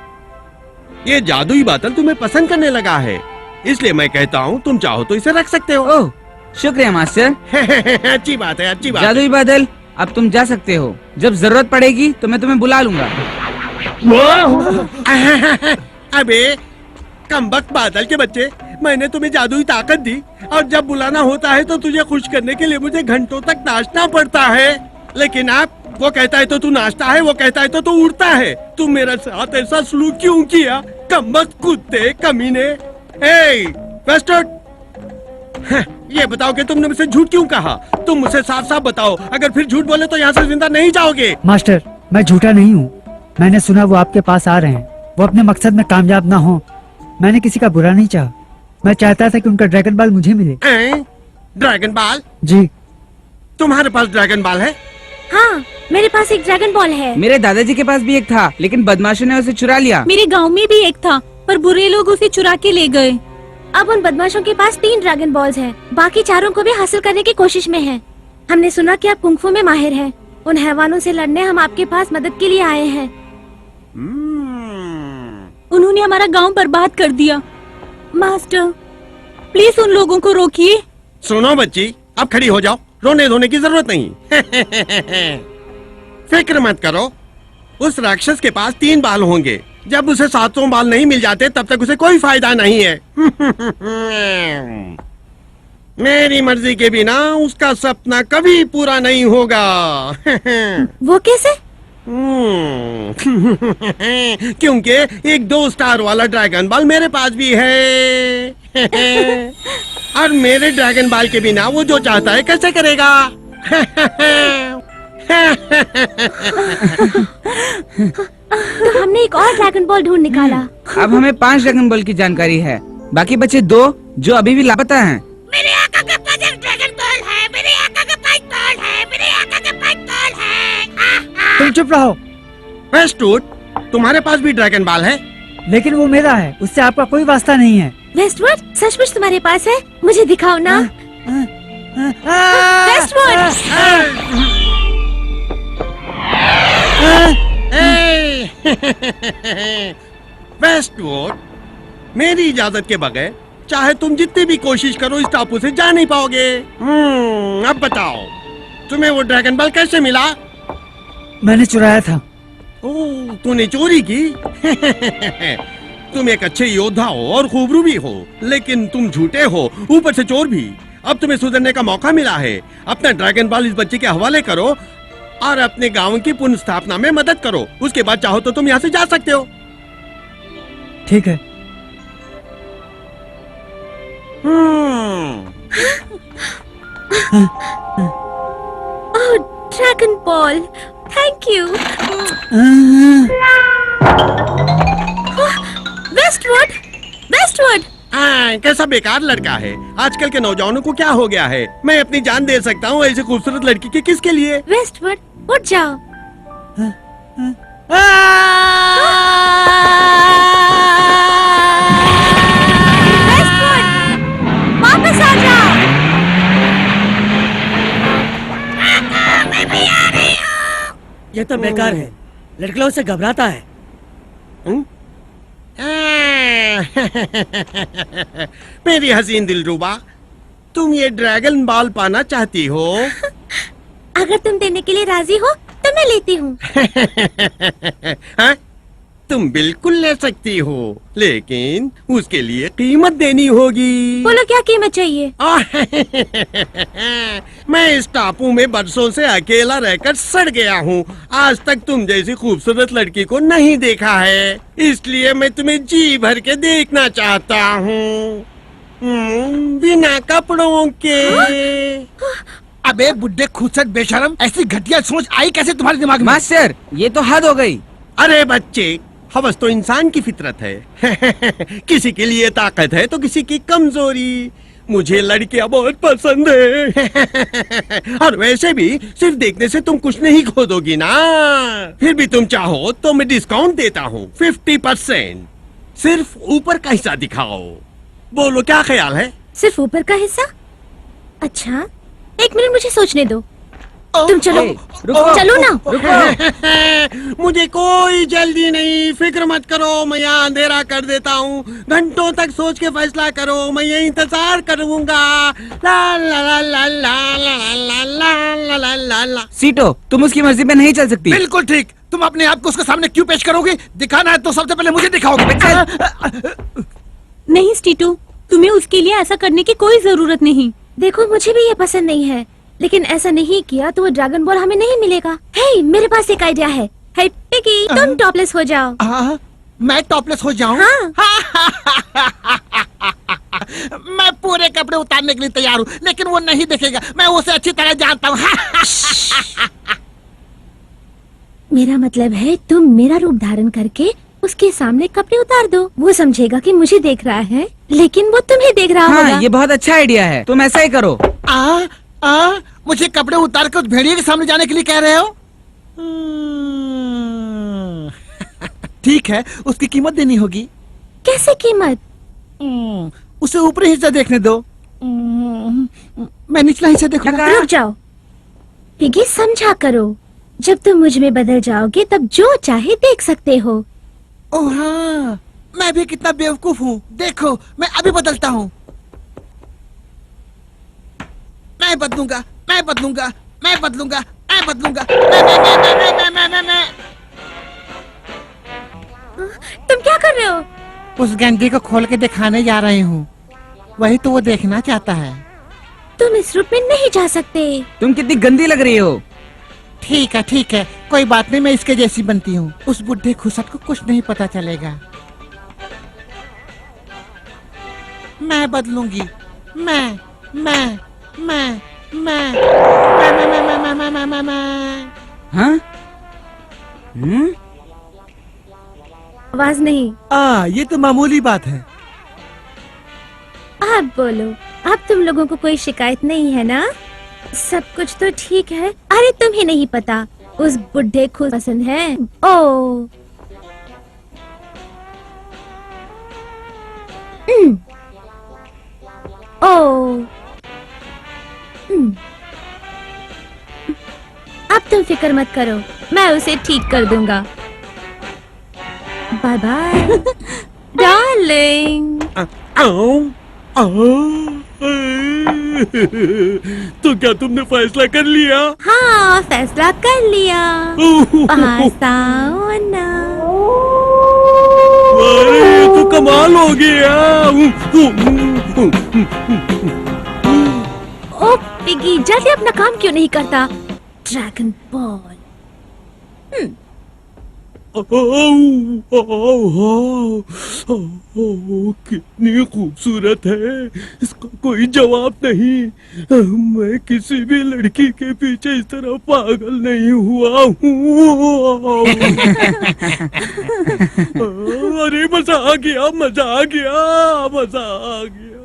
ये जादुई बादल तुम्हें पसंद करने लगा है, इसलिए मैं कहता हूँ तुम चाहो तो इसे रख सकते हो। ओह, शुक्रिया मास्टर। अच्छी बात है, अच्छी बात। जादुई बादल, अब तुम जा सकते हो। जब जरूरत पड़ेगी तो मैं तुम्हें बुला लूंगा। अबे कमबख्त बादल के बच्चे, मैंने तुम्हें जादुई ताकत दी और जब बुलाना होता है तो तुझे खुश करने के लिए मुझे घंटों तक नाचना पड़ता है। लेकिन आप, वो कहता है तो तू नाचता है, वो कहता है तो तू उड़ता है। तुम मेरे साथ ऐसा सलूक क्यों किया? कमबख्त कुत्ते, कमीने। वेस्टर्न, ये बताओ कि तुमने मुझसे झूठ क्यों कहा? तुम मुझसे साफ साफ बताओ, अगर फिर झूठ बोले तो यहाँ से जिंदा नहीं जाओगे। मास्टर, मैं झूठा नहीं हूँ। मैंने सुना वो आपके पास आ रहे हैं। वो अपने मकसद में कामयाब ना हो। मैंने किसी का बुरा नहीं चाहा। मैं चाहता था कि उनका ड्रैगन बॉल मुझे मिले। Dragon ball? जी। तुम्हारे पास ड्रैगन बॉल है? हाँ, मेरे पास एक ड्रैगन बॉल है। मेरे दादाजी के पास भी एक था, लेकिन बदमाशों ने उसे चुरा लिया। मेरे गांव में भी एक था, पर बुरे लोग उसे चुरा के ले गए। अब उन बदमाशों के पास 3 ड्रैगन बॉल्स हैं। बाकी चारों को भी हासिल करने की कोशिश में हैं। हमने सुना कि आप कुंग-फू में माहिर हैं। उन हैवानों से लड़ने हम आपके पास मदद के लिए आए हैं। उन्होंने हमारा गांव बर्बाद कर दिया। मास्टर, प्लीज उन लोगों को रोकिए। सुनो बच्ची, अब खड़ी हो जाओ। रोने धोने की जरूरत नहीं। फिक्र मत करो, उस राक्षस के पास 3 बाल होंगे। जब उसे 7 बाल नहीं मिल जाते तब तक उसे कोई फायदा नहीं है। मेरी मर्जी के बिना उसका सपना कभी पूरा नहीं होगा। वो कैसे? क्योंकि एक 2 स्टार वाला ड्रैगन बॉल मेरे पास भी है। और मेरे ड्रैगन बॉल के बिना वो जो चाहता है कैसे करेगा? तो हमने एक और ड्रैगन बॉल ढूंढ निकाला। अब हमें 5 ड्रैगन बॉल की जानकारी है। बाकी बचे 2 जो अभी भी लापता हैं। मेरे आका के पास एक ड्रैगन बॉल है। मेरे आका के पास बॉल है। मेरे आका के पास बॉल है। तुम चुप रहो। वेस्टवुड, तुम्हारे पास भी ड्रैगन बॉल है? लेकिन वो मेरा है, उससे आपका कोई वास्ता नहीं है। वेस्टवुड, सचमुच तुम्हारे पास है? मुझे दिखाओ ना। वेस्टवुड! वेस्टवुड, मेरी इजाजत के बगैर चाहे तुम जितनी भी कोशिश करो इस टापू से जा नहीं पाओगे। अब बताओ, तुम्हें वो ड्रैगन बॉल कैसे मिला? मैंने चुराया था। ओह, तूने चोरी की? तुम एक अच्छे योद्धा हो और खूबरू भी हो, लेकिन तुम झूठे हो, ऊपर से चोर भी। अब तुम्हें सुधरने का मौका मिला है। अपना ड्रैगन बॉल इस बच्चे के हवाले करो और अपने गांव की पुनः स्थापना में मदद करो। उसके बाद चाहो तो तुम यहाँ से जा सकते हो। ठीक है। Oh, dragon ball, thank you. Westwood, Westwood! कैसा बेकार लड़का है। आजकल के नौजवानों को क्या हो गया है? मैं अपनी जान दे सकता हूँ ऐसी खूबसूरत लड़की के किसके लिए? वेस्टवुड, उठ जाओ। वेस्टवुड, वापस आ जाओ। मैं भी आ रही हूँ। ये तो बेकार है, लड़कियों से घबराता है। मेरी हसीन दिलरुबा, तुम ये ड्रैगन बॉल पाना चाहती हो? अगर तुम देने के लिए राजी हो तो मैं लेती हूँ। हाँ? तुम बिल्कुल ले सकती हो, लेकिन उसके लिए कीमत देनी होगी। बोलो क्या कीमत चाहिए? मैं इस टापू में बरसों से अकेला रहकर सड़ गया हूँ। आज तक तुम जैसी खूबसूरत लड़की को नहीं देखा है, इसलिए मैं तुम्हें जी भर के देखना चाहता हूँ, बिना कपड़ों के। अबे बुड्ढे खुदसट बेशरम, ऐसी घटिया सोच आई कैसे तुम्हारे दिमाग में? मास्टर, ये तो हद हो गई। अरे बच्चे, हवस तो इंसान की फितरत है। किसी के लिए ताकत है तो किसी की कमजोरी। मुझे लड़कियां बहुत पसंद है। और वैसे भी सिर्फ देखने से तुम कुछ नहीं खोदोगी ना। फिर भी तुम चाहो तो मैं डिस्काउंट देता हूँ 50%। सिर्फ ऊपर का हिस्सा दिखाओ। बोलो क्या ख्याल है? सिर्फ ऊपर का हिस्सा? अच्छा, 1 मिनट मुझे सोचने दो। तुम चलो, रुको, चलो ना। मुझे कोई जल्दी नहीं, फिक्र मत करो, मैं यहाँ अंधेरा कर देता हूँ। घंटों तक सोच के फैसला करो, मैं ये इंतजार करूँगा। ला ला ला ला ला ला ला ला ला ला ला। सीटो, तुम उसकी मर्जी पे नहीं चल सकती। बिल्कुल ठीक। तुम अपने आप को उसके सामने क्यों पेश करोगे? दिखाना है तो सबसे पहले मुझे दिखाओगे। नहीं स्टीटू, तुम्हें उसके लिए ऐसा करने की कोई जरूरत नहीं। देखो, मुझे भी ये पसंद नहीं है, लेकिन ऐसा नहीं किया तो वो ड्रैगन बॉल हमें नहीं मिलेगा। हे, मेरे पास एक आइडिया है। हे पिगी, तुम टॉपलेस हो जाओ। मैं टॉपलेस हो जाऊं? हाँ। मैं पूरे कपड़े उतारने के लिए तैयार हूँ, लेकिन वो नहीं देखेगा। मैं उसे अच्छी तरह जानता हूँ। मेरा मतलब है तुम मेरा रूप धारण करके उसके सामने कपड़े उतार दो। वो समझेगा कि मुझे देख रहा है, लेकिन वो तुम्हें देख रहा होगा। हाँ, ये बहुत अच्छा आइडिया है, तुम ऐसा ही करो। मुझे कपड़े उतार कर उस भेड़िए के सामने जाने के लिए कह रहे हो? ठीक है, उसकी कीमत देनी होगी। कैसे कीमत? उसे ऊपरी हिस्सा देखने दो, मैं निचला हिस्सा देखूंगा। रुक जाओ पिगी, समझा करो। जब तुम मुझ में बदल जाओगे तब जो चाहे देख सकते हो। ओह हाँ, मैं भी कितना बेवकूफ हूँ। देखो, मैं अभी बदलता हूँ। मैं बदलूंगा, मैं बदलूंगा, मैं बदलूंगा, मैं बदलूंगा। मैं। तुम क्या कर रहे हो? उस गंडी को खोल के दिखाने जा रही हूँ, वही तो वो देखना चाहता है। तुम इस रूप में नहीं जा सकते। तुम कितनी गंदी लग रही हो। ठीक है, कोई बात नहीं, मैं इसके जैसी बनती हूँ। उस बुढ़े खुसट को कुछ नहीं पता चलेगा। मैं बदलूंगी। मैं। हाँ? आवाज नहीं। ये तो मामूली बात है। आप बोलो, अब तुम लोगों को कोई शिकायत नहीं है ना? सब कुछ तो ठीक है। अरे तुम्हें नहीं पता, उस बुढ़े को पसंद है। ओ अब तुम फिक्र मत करो, मैं उसे ठीक कर दूंगा। Bye bye darling. तो क्या तुमने फैसला कर लिया? हाँ, फैसला कर लिया। पास आओ ना। अरे ये तो कमाल हो गया। ओ पिगी, जल्दी अपना काम क्यों नहीं करता? Dragon ball. कितनी खूबसूरत है, इसका कोई जवाब नहीं। मैं किसी भी लड़की के पीछे इस तरह पागल नहीं हुआ हूँ। अरे मजा आ गया, मजा आ गया, मजा आ गया।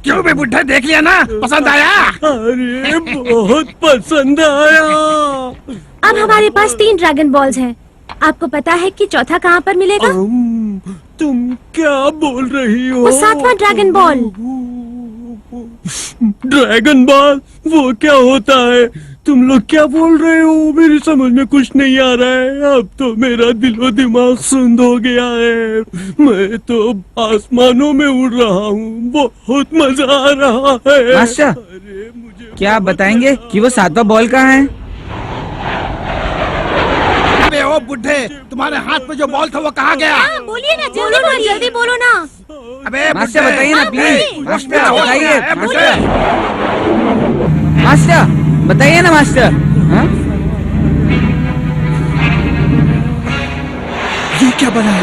क्यों बे बुढ़ा, देख लिया ना? पसंद आया? अरे बहुत पसंद आया। अब हमारे पास 3 ड्रैगन बॉल्स हैं। आपको पता है कि चौथा कहाँ पर मिलेगा? तुम क्या बोल रही हो? वो 7वां ड्रैगन बॉल। Dragon ball? वो क्या होता है? तुम लोग क्या बोल रहे हो? मेरी समझ में कुछ नहीं आ रहा है। अब तो मेरा दिलो दिमाग सुंद हो गया है। मैं तो आसमानों में उड़ रहा हूँ, बहुत मजा आ रहा है। मास्टर, क्या आप बताएंगे कि वो 7वां बॉल कहाँ है? अबे ओ बुढ़े, तुम्हारे हाथ में जो बॉल था वो कहाँ गया? बोलिए ना, जल्दी बोलो ना। अबे मास्टर बुड्ढे, बताइए ना प्लीज। मास्टर बताइए। मास्टर। मास्टर बताइए ना मास्टर। हाँ? ये क्या बना है?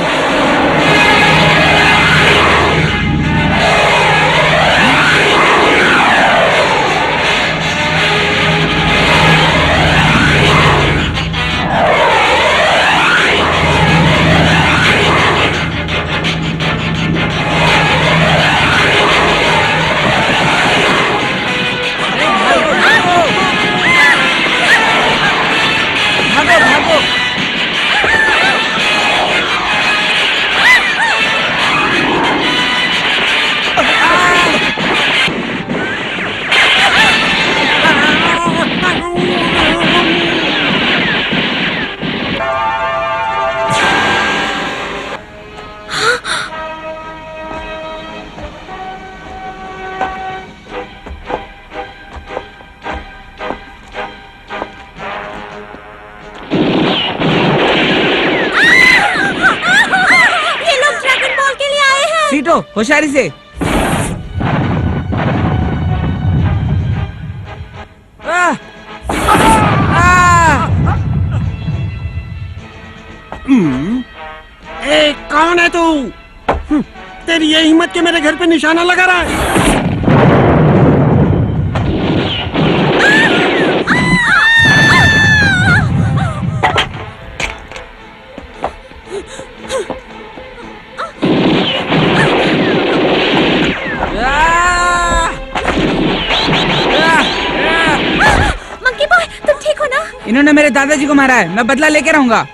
होशियारी से। आह! आह! ए, कौन है तू? तेरी ये हिम्मत के मेरे घर पे निशाना लगा रहा है? मंकी बॉय, तुम ठीक हो ना? इन्होंने मेरे दादाजी को मारा है, मैं बदला लेके रहूंगा।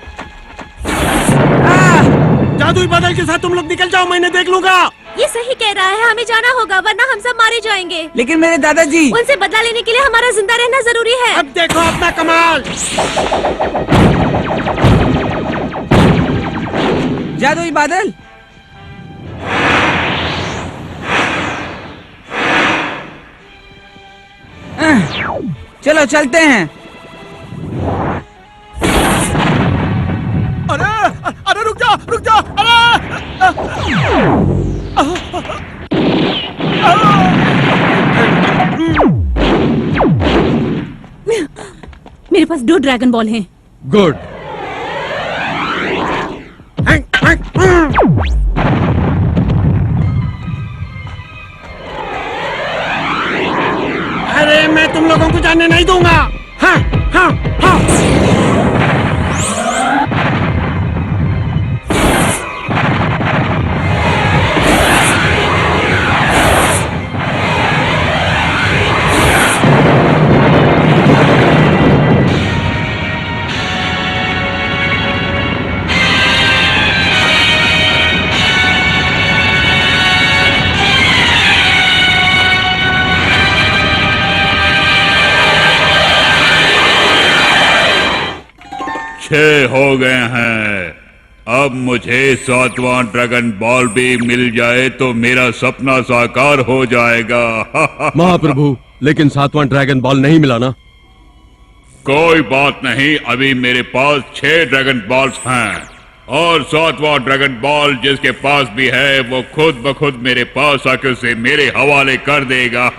जादुई बादल के साथ तुम लोग निकल जाओ, मैंने देख लूंगा। ये सही कह रहा है, हमें जाना होगा वरना हम सब मारे जाएंगे। लेकिन मेरे दादाजी, उनसे बदला लेने के लिए हमारा जिंदा रहना जरूरी है। अब देखो अपना कमाल। जादुई बादल। चलो चलते हैं। अरे अरे रुक जा रुक जा। मेरे पास 2 ड्रैगन बॉल हैं। गुड। अरे मैं तुम लोगों को जाने नहीं दूंगा। हाँ हाँ हाँ। हो गए हैं। अब मुझे 7वां ड्रैगन बॉल भी मिल जाए तो मेरा सपना साकार हो जाएगा। महाप्रभु, लेकिन 7वां ड्रैगन बॉल नहीं मिला ना? कोई बात नहीं, अभी मेरे पास 6 ड्रैगन बॉल्स हैं और 7वां ड्रैगन बॉल जिसके पास भी है वो खुद ब खुद मेरे पास आके उसे मेरे हवाले कर देगा।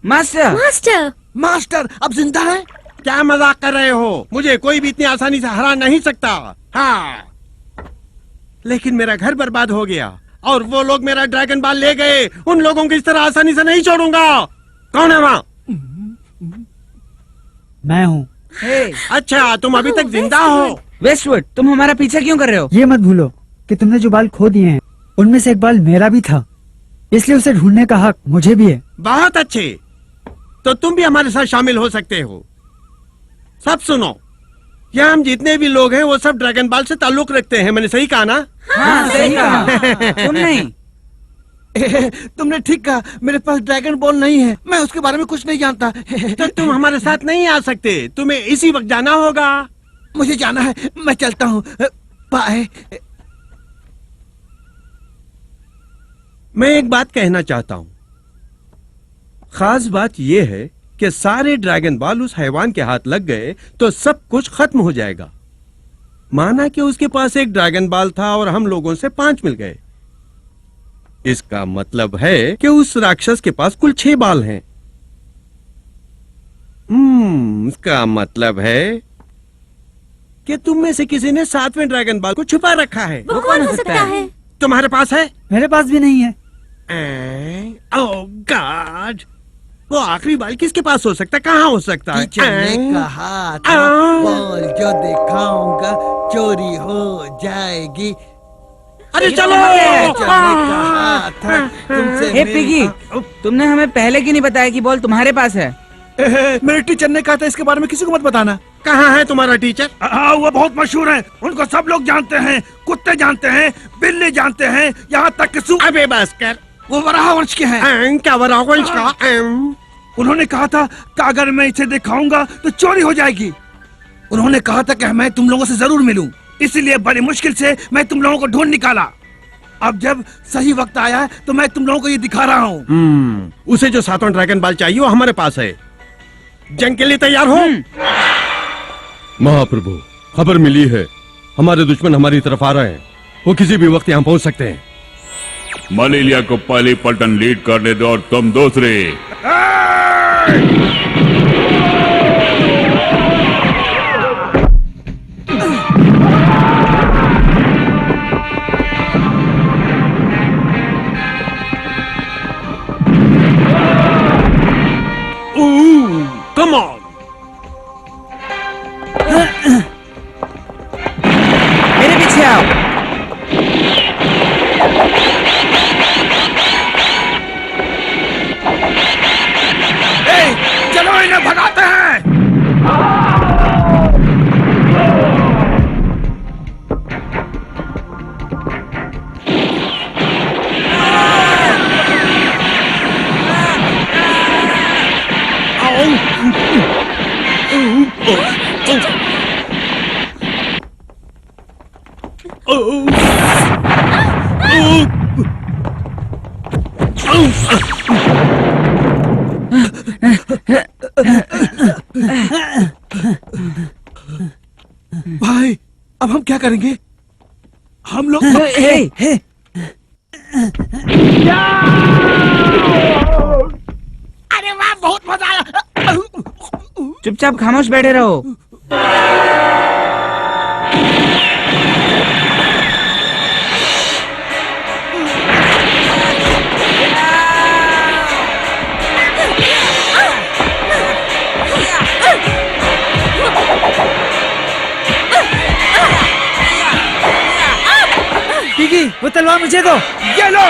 मास्टर, मास्टर, मास्टर अब जिंदा है? क्या मजाक कर रहे हो? मुझे कोई भी इतनी आसानी से हरा नहीं सकता। हाँ, लेकिन मेरा घर बर्बाद हो गया और वो लोग मेरा ड्रैगन बॉल ले गए। उन लोगों को इस तरह आसानी से नहीं छोड़ूंगा। कौन है वहाँ? मैं हूँ। अच्छा, तुम अभी तक जिंदा हो? वेस्टवुड, तुम हमारा पीछा क्यों कर रहे हो? ये मत भूलो कि तुमने जो बाल खो दिए हैं उनमें से एक बाल मेरा भी था, इसलिए उसे ढूंढने का हक मुझे भी है। बहुत अच्छे, तो तुम भी हमारे साथ शामिल हो सकते हो। सब सुनो, यहाँ हम जितने भी लोग हैं वो सब ड्रैगन बॉल से ताल्लुक रखते हैं। मैंने सही कहा ना? हाँ, सही कहा। तुम नहीं। तुमने ठीक कहा, मेरे पास ड्रैगन बॉल नहीं है, मैं उसके बारे में कुछ नहीं जानता। तो तुम हमारे साथ नहीं आ सकते, तुम्हें इसी वक्त जाना होगा। मुझे जाना है, मैं चलता हूँ। बाय। मैं एक बात कहना चाहता हूँ। खास बात यह है कि सारे ड्रैगन बॉल उस हैवान के हाथ लग गए तो सब कुछ खत्म हो जाएगा। माना कि उसके पास एक ड्रैगन बॉल था और हम लोगों से 5 मिल गए। इसका मतलब है कि उस राक्षस के पास कुल 6 बाल हैं। इसका मतलब है कि तुम में से किसी ने 7वें ड्रैगन बॉल को छुपा रखा है। वो कौन हो सकता है? तुम्हारे पास है? मेरे पास भी नहीं है। ओह गॉड, वो आखिरी बाल किसके पास हो सकता है? कहाँ हो सकता है? टीचर ने कहा था बॉल जो दिखाऊंगा चोरी हो जाएगी। अरे चलो। टीचर ने कहा था तुमसे हे पिगी, तुमने हमें पहले क्यों नहीं बताया कि बॉल तुम्हारे पास है? मेरे टीचर ने कहा था इसके बारे में किसी को मत बताना। कहाँ है तुम्हारा टीचर? हाँ, वो बहुत मशहूर है, उनको सब लोग जानते हैं। कुत्ते जानते हैं, बिल्ली जानते हैं, यहाँ तक कि अबे बस कर। वो वराह वंश के हैं। क्या वराह वंश का? उन्होंने कहा था कि अगर मैं इसे दिखाऊंगा तो चोरी हो जाएगी। उन्होंने कहा था कि मैं तुम लोगों से जरूर मिलूं, इसलिए बड़ी मुश्किल से मैं तुम लोगों को ढूंढ निकाला। अब जब सही वक्त आया है तो मैं तुम लोगों को ये दिखा रहा हूँ। उसे जो 7वां ड्रैगन बॉल चाहिए वो हमारे पास है। जंग के लिए तैयार हो। महाप्रभु, खबर मिली है हमारे दुश्मन हमारी तरफ आ रहे हैं। वो किसी भी वक्त यहाँ पहुँच सकते हैं। मलेलिया को पहली पलटन लीड करने दो और तुम दूसरे। Come on! मेरे पीछे आओ। चलो इन्हें भगाते हैं। भाई, अब हम क्या करेंगे? हम लोग अरे वाह, बहुत मजा आया। चुपचाप खामोश बैठे रहो। पिगी, वो तलवार मुझे दो। ये लो।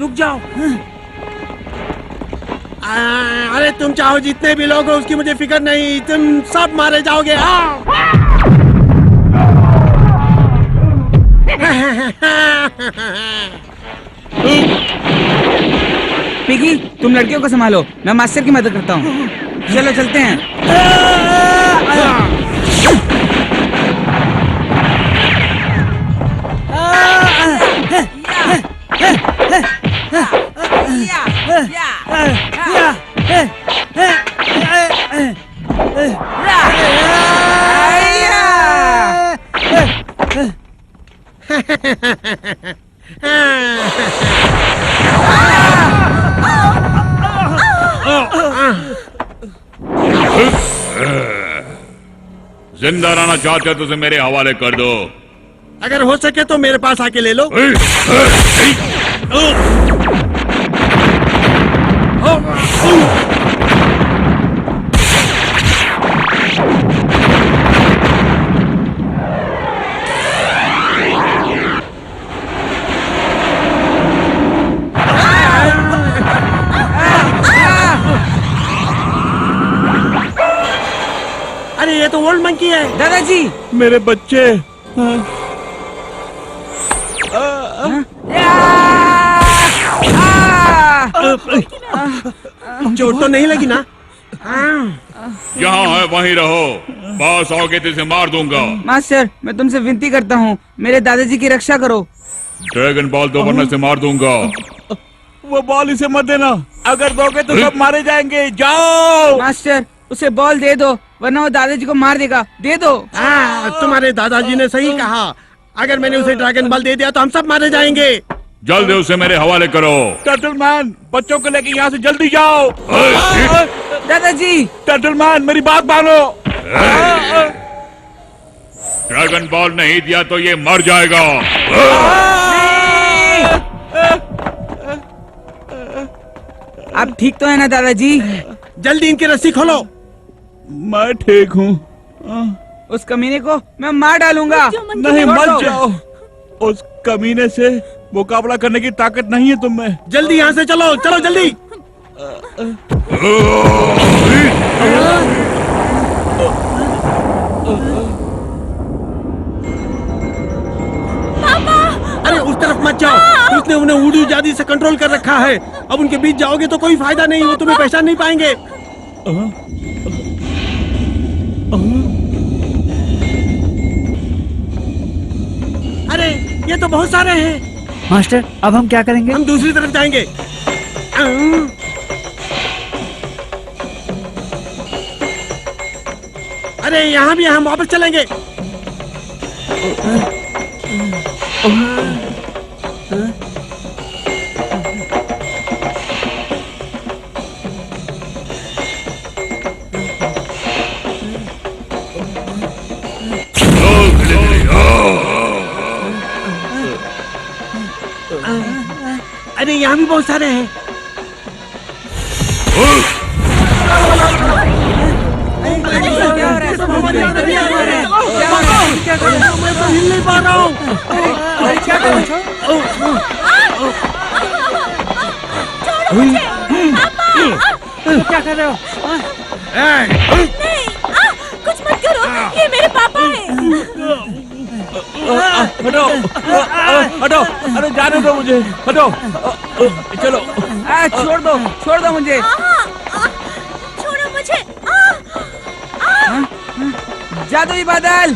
रुक जाओ। अरे तुम चाहो जितने भी लोग हो उसकी मुझे फिक्र नहीं, तुम सब मारे जाओगे। पिगी, तुम लड़कियों को संभालो, मैं मास्टर की मदद करता हूँ। चलो चलते हैं। जिंदा रहना चाहते हो तो उसे मेरे हवाले कर दो। अगर हो सके तो मेरे पास आके ले लो। ओल्ड मंकी है। दादाजी मेरे बच्चे। चोट तो नहीं लगी ना? जहाँ है वहीं रहो, पास आओगे तो इसे मार दूंगा। मास्टर मैं तुमसे विनती करता हूँ, मेरे दादाजी की रक्षा करो। ड्रैगन बॉल दो वरना से मार दूंगा। वो बॉल इसे मत देना, अगर दोगे तो सब मारे जाएंगे। जाओ। मास्टर उसे बॉल दे दो वरना वो दादाजी को मार देगा। दे दो। तुम्हारे दादाजी ने सही कहा, अगर मैंने उसे ड्रैगन बॉल दे दिया तो हम सब मारे जाएंगे। जल्दी उसे मेरे हवाले करो। टर्टलमैन बच्चों को लेके यहाँ से जल्दी जाओ। दादाजी। टर्टलमैन मेरी बात मानो। ड्रैगन बॉल नहीं दिया तो ये मर जाएगा। आप ठीक तो है ना दादाजी? जल्दी इनकी रस्सी खोलो। मैं ठीक हूँ। उस कमीने को मैं मार डालूंगा। नहीं मत जाओ, उस कमीने से मुकाबला करने की ताकत नहीं है तुम में। जल्दी यहाँ से चलो, चलो जल्दी। अरे उस तरफ मत जाओ, उसने उन्हें वुडू जादू से कंट्रोल कर रखा है। अब उनके बीच जाओगे तो कोई फायदा नहीं, वो तुम्हें पहचान नहीं पाएंगे। अरे ये तो बहुत सारे हैं। मास्टर अब हम क्या करेंगे? हम दूसरी तरफ जाएंगे। अरे यहाँ भी हम वापस चलेंगे। अरे यहाँ भी बहुत सारे हैं। मैं तो हिल नहीं पा रहा हूँ। क्या कर रहे हो? नहीं, कुछ मत करो, ये मेरे पापा हैं। हटो, हटो, अरे जाने दो मुझे, हटो। चलो। छोड़ दो मुझे। छोड़ो मुझे। जादुई बादल।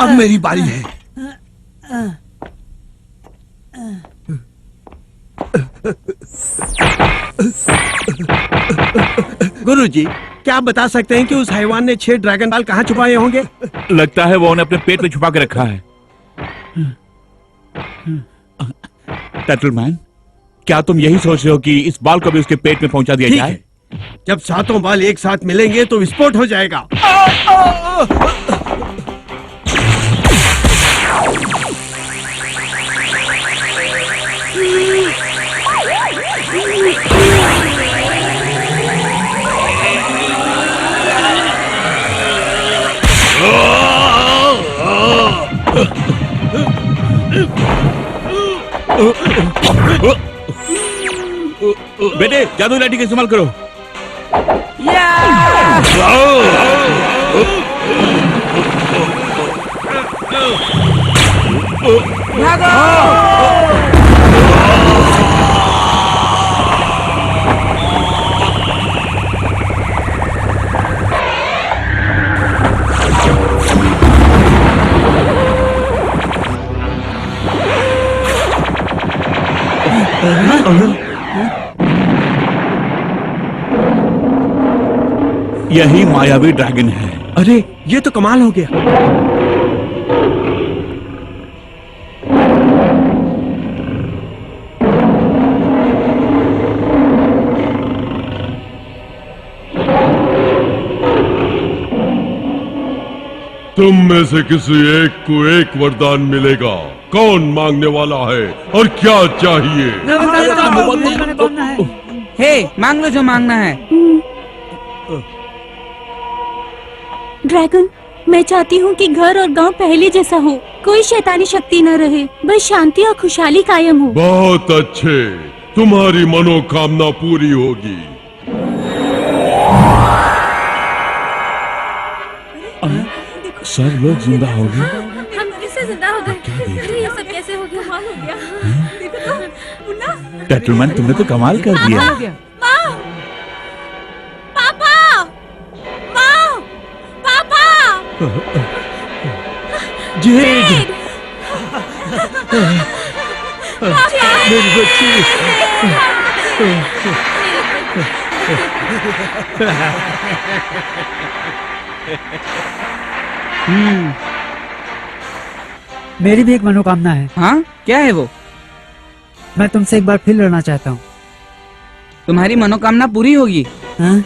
अब मेरी बारी है। गुरुजी, क्या आप बता सकते हैं कि उस हैवान ने 6 ड्रैगन बॉल कहाँ छुपाए होंगे? लगता है वो उन्हें अपने पेट में छुपा के रखा है। टर्टलमैन, क्या तुम यही सोच रहे हो कि इस बॉल को भी उसके पेट में पहुंचा दिया जाए? जब 7 बॉल एक साथ मिलेंगे तो विस्फोट हो जाएगा। बेटे जादू लाठी का इस्तेमाल करो। यही मायावी ड्रैगन है। अरे ये तो कमाल हो गया। तुम में से किसी एक को एक वरदान मिलेगा। कौन मांगने वाला है और क्या चाहिए? हे, मांग लो जो मांगना है। ड्रैगन, मैं चाहती हूँ कि घर और गांव पहले जैसा हो, कोई शैतानी शक्ति न रहे, बस शांति और खुशहाली कायम हो। बहुत अच्छे, तुम्हारी मनोकामना पूरी होगी। सब लोग जिंदा हो गए। हम फिर से जिंदा हो गए। ये सब कैसे हो गया? कमाल हो गया। देखो तो, मुन्ना। टैटलमैन, तुमने तो कमाल कर दिया। माँ, पापा, माँ, पापा। जेड, मेरी बच्ची। मेरी भी एक मनोकामना है। हाँ, क्या है वो? मैं तुमसे एक बार फिर लड़ना चाहता हूँ। तुम्हारी मनोकामना पूरी होगी? हाँ?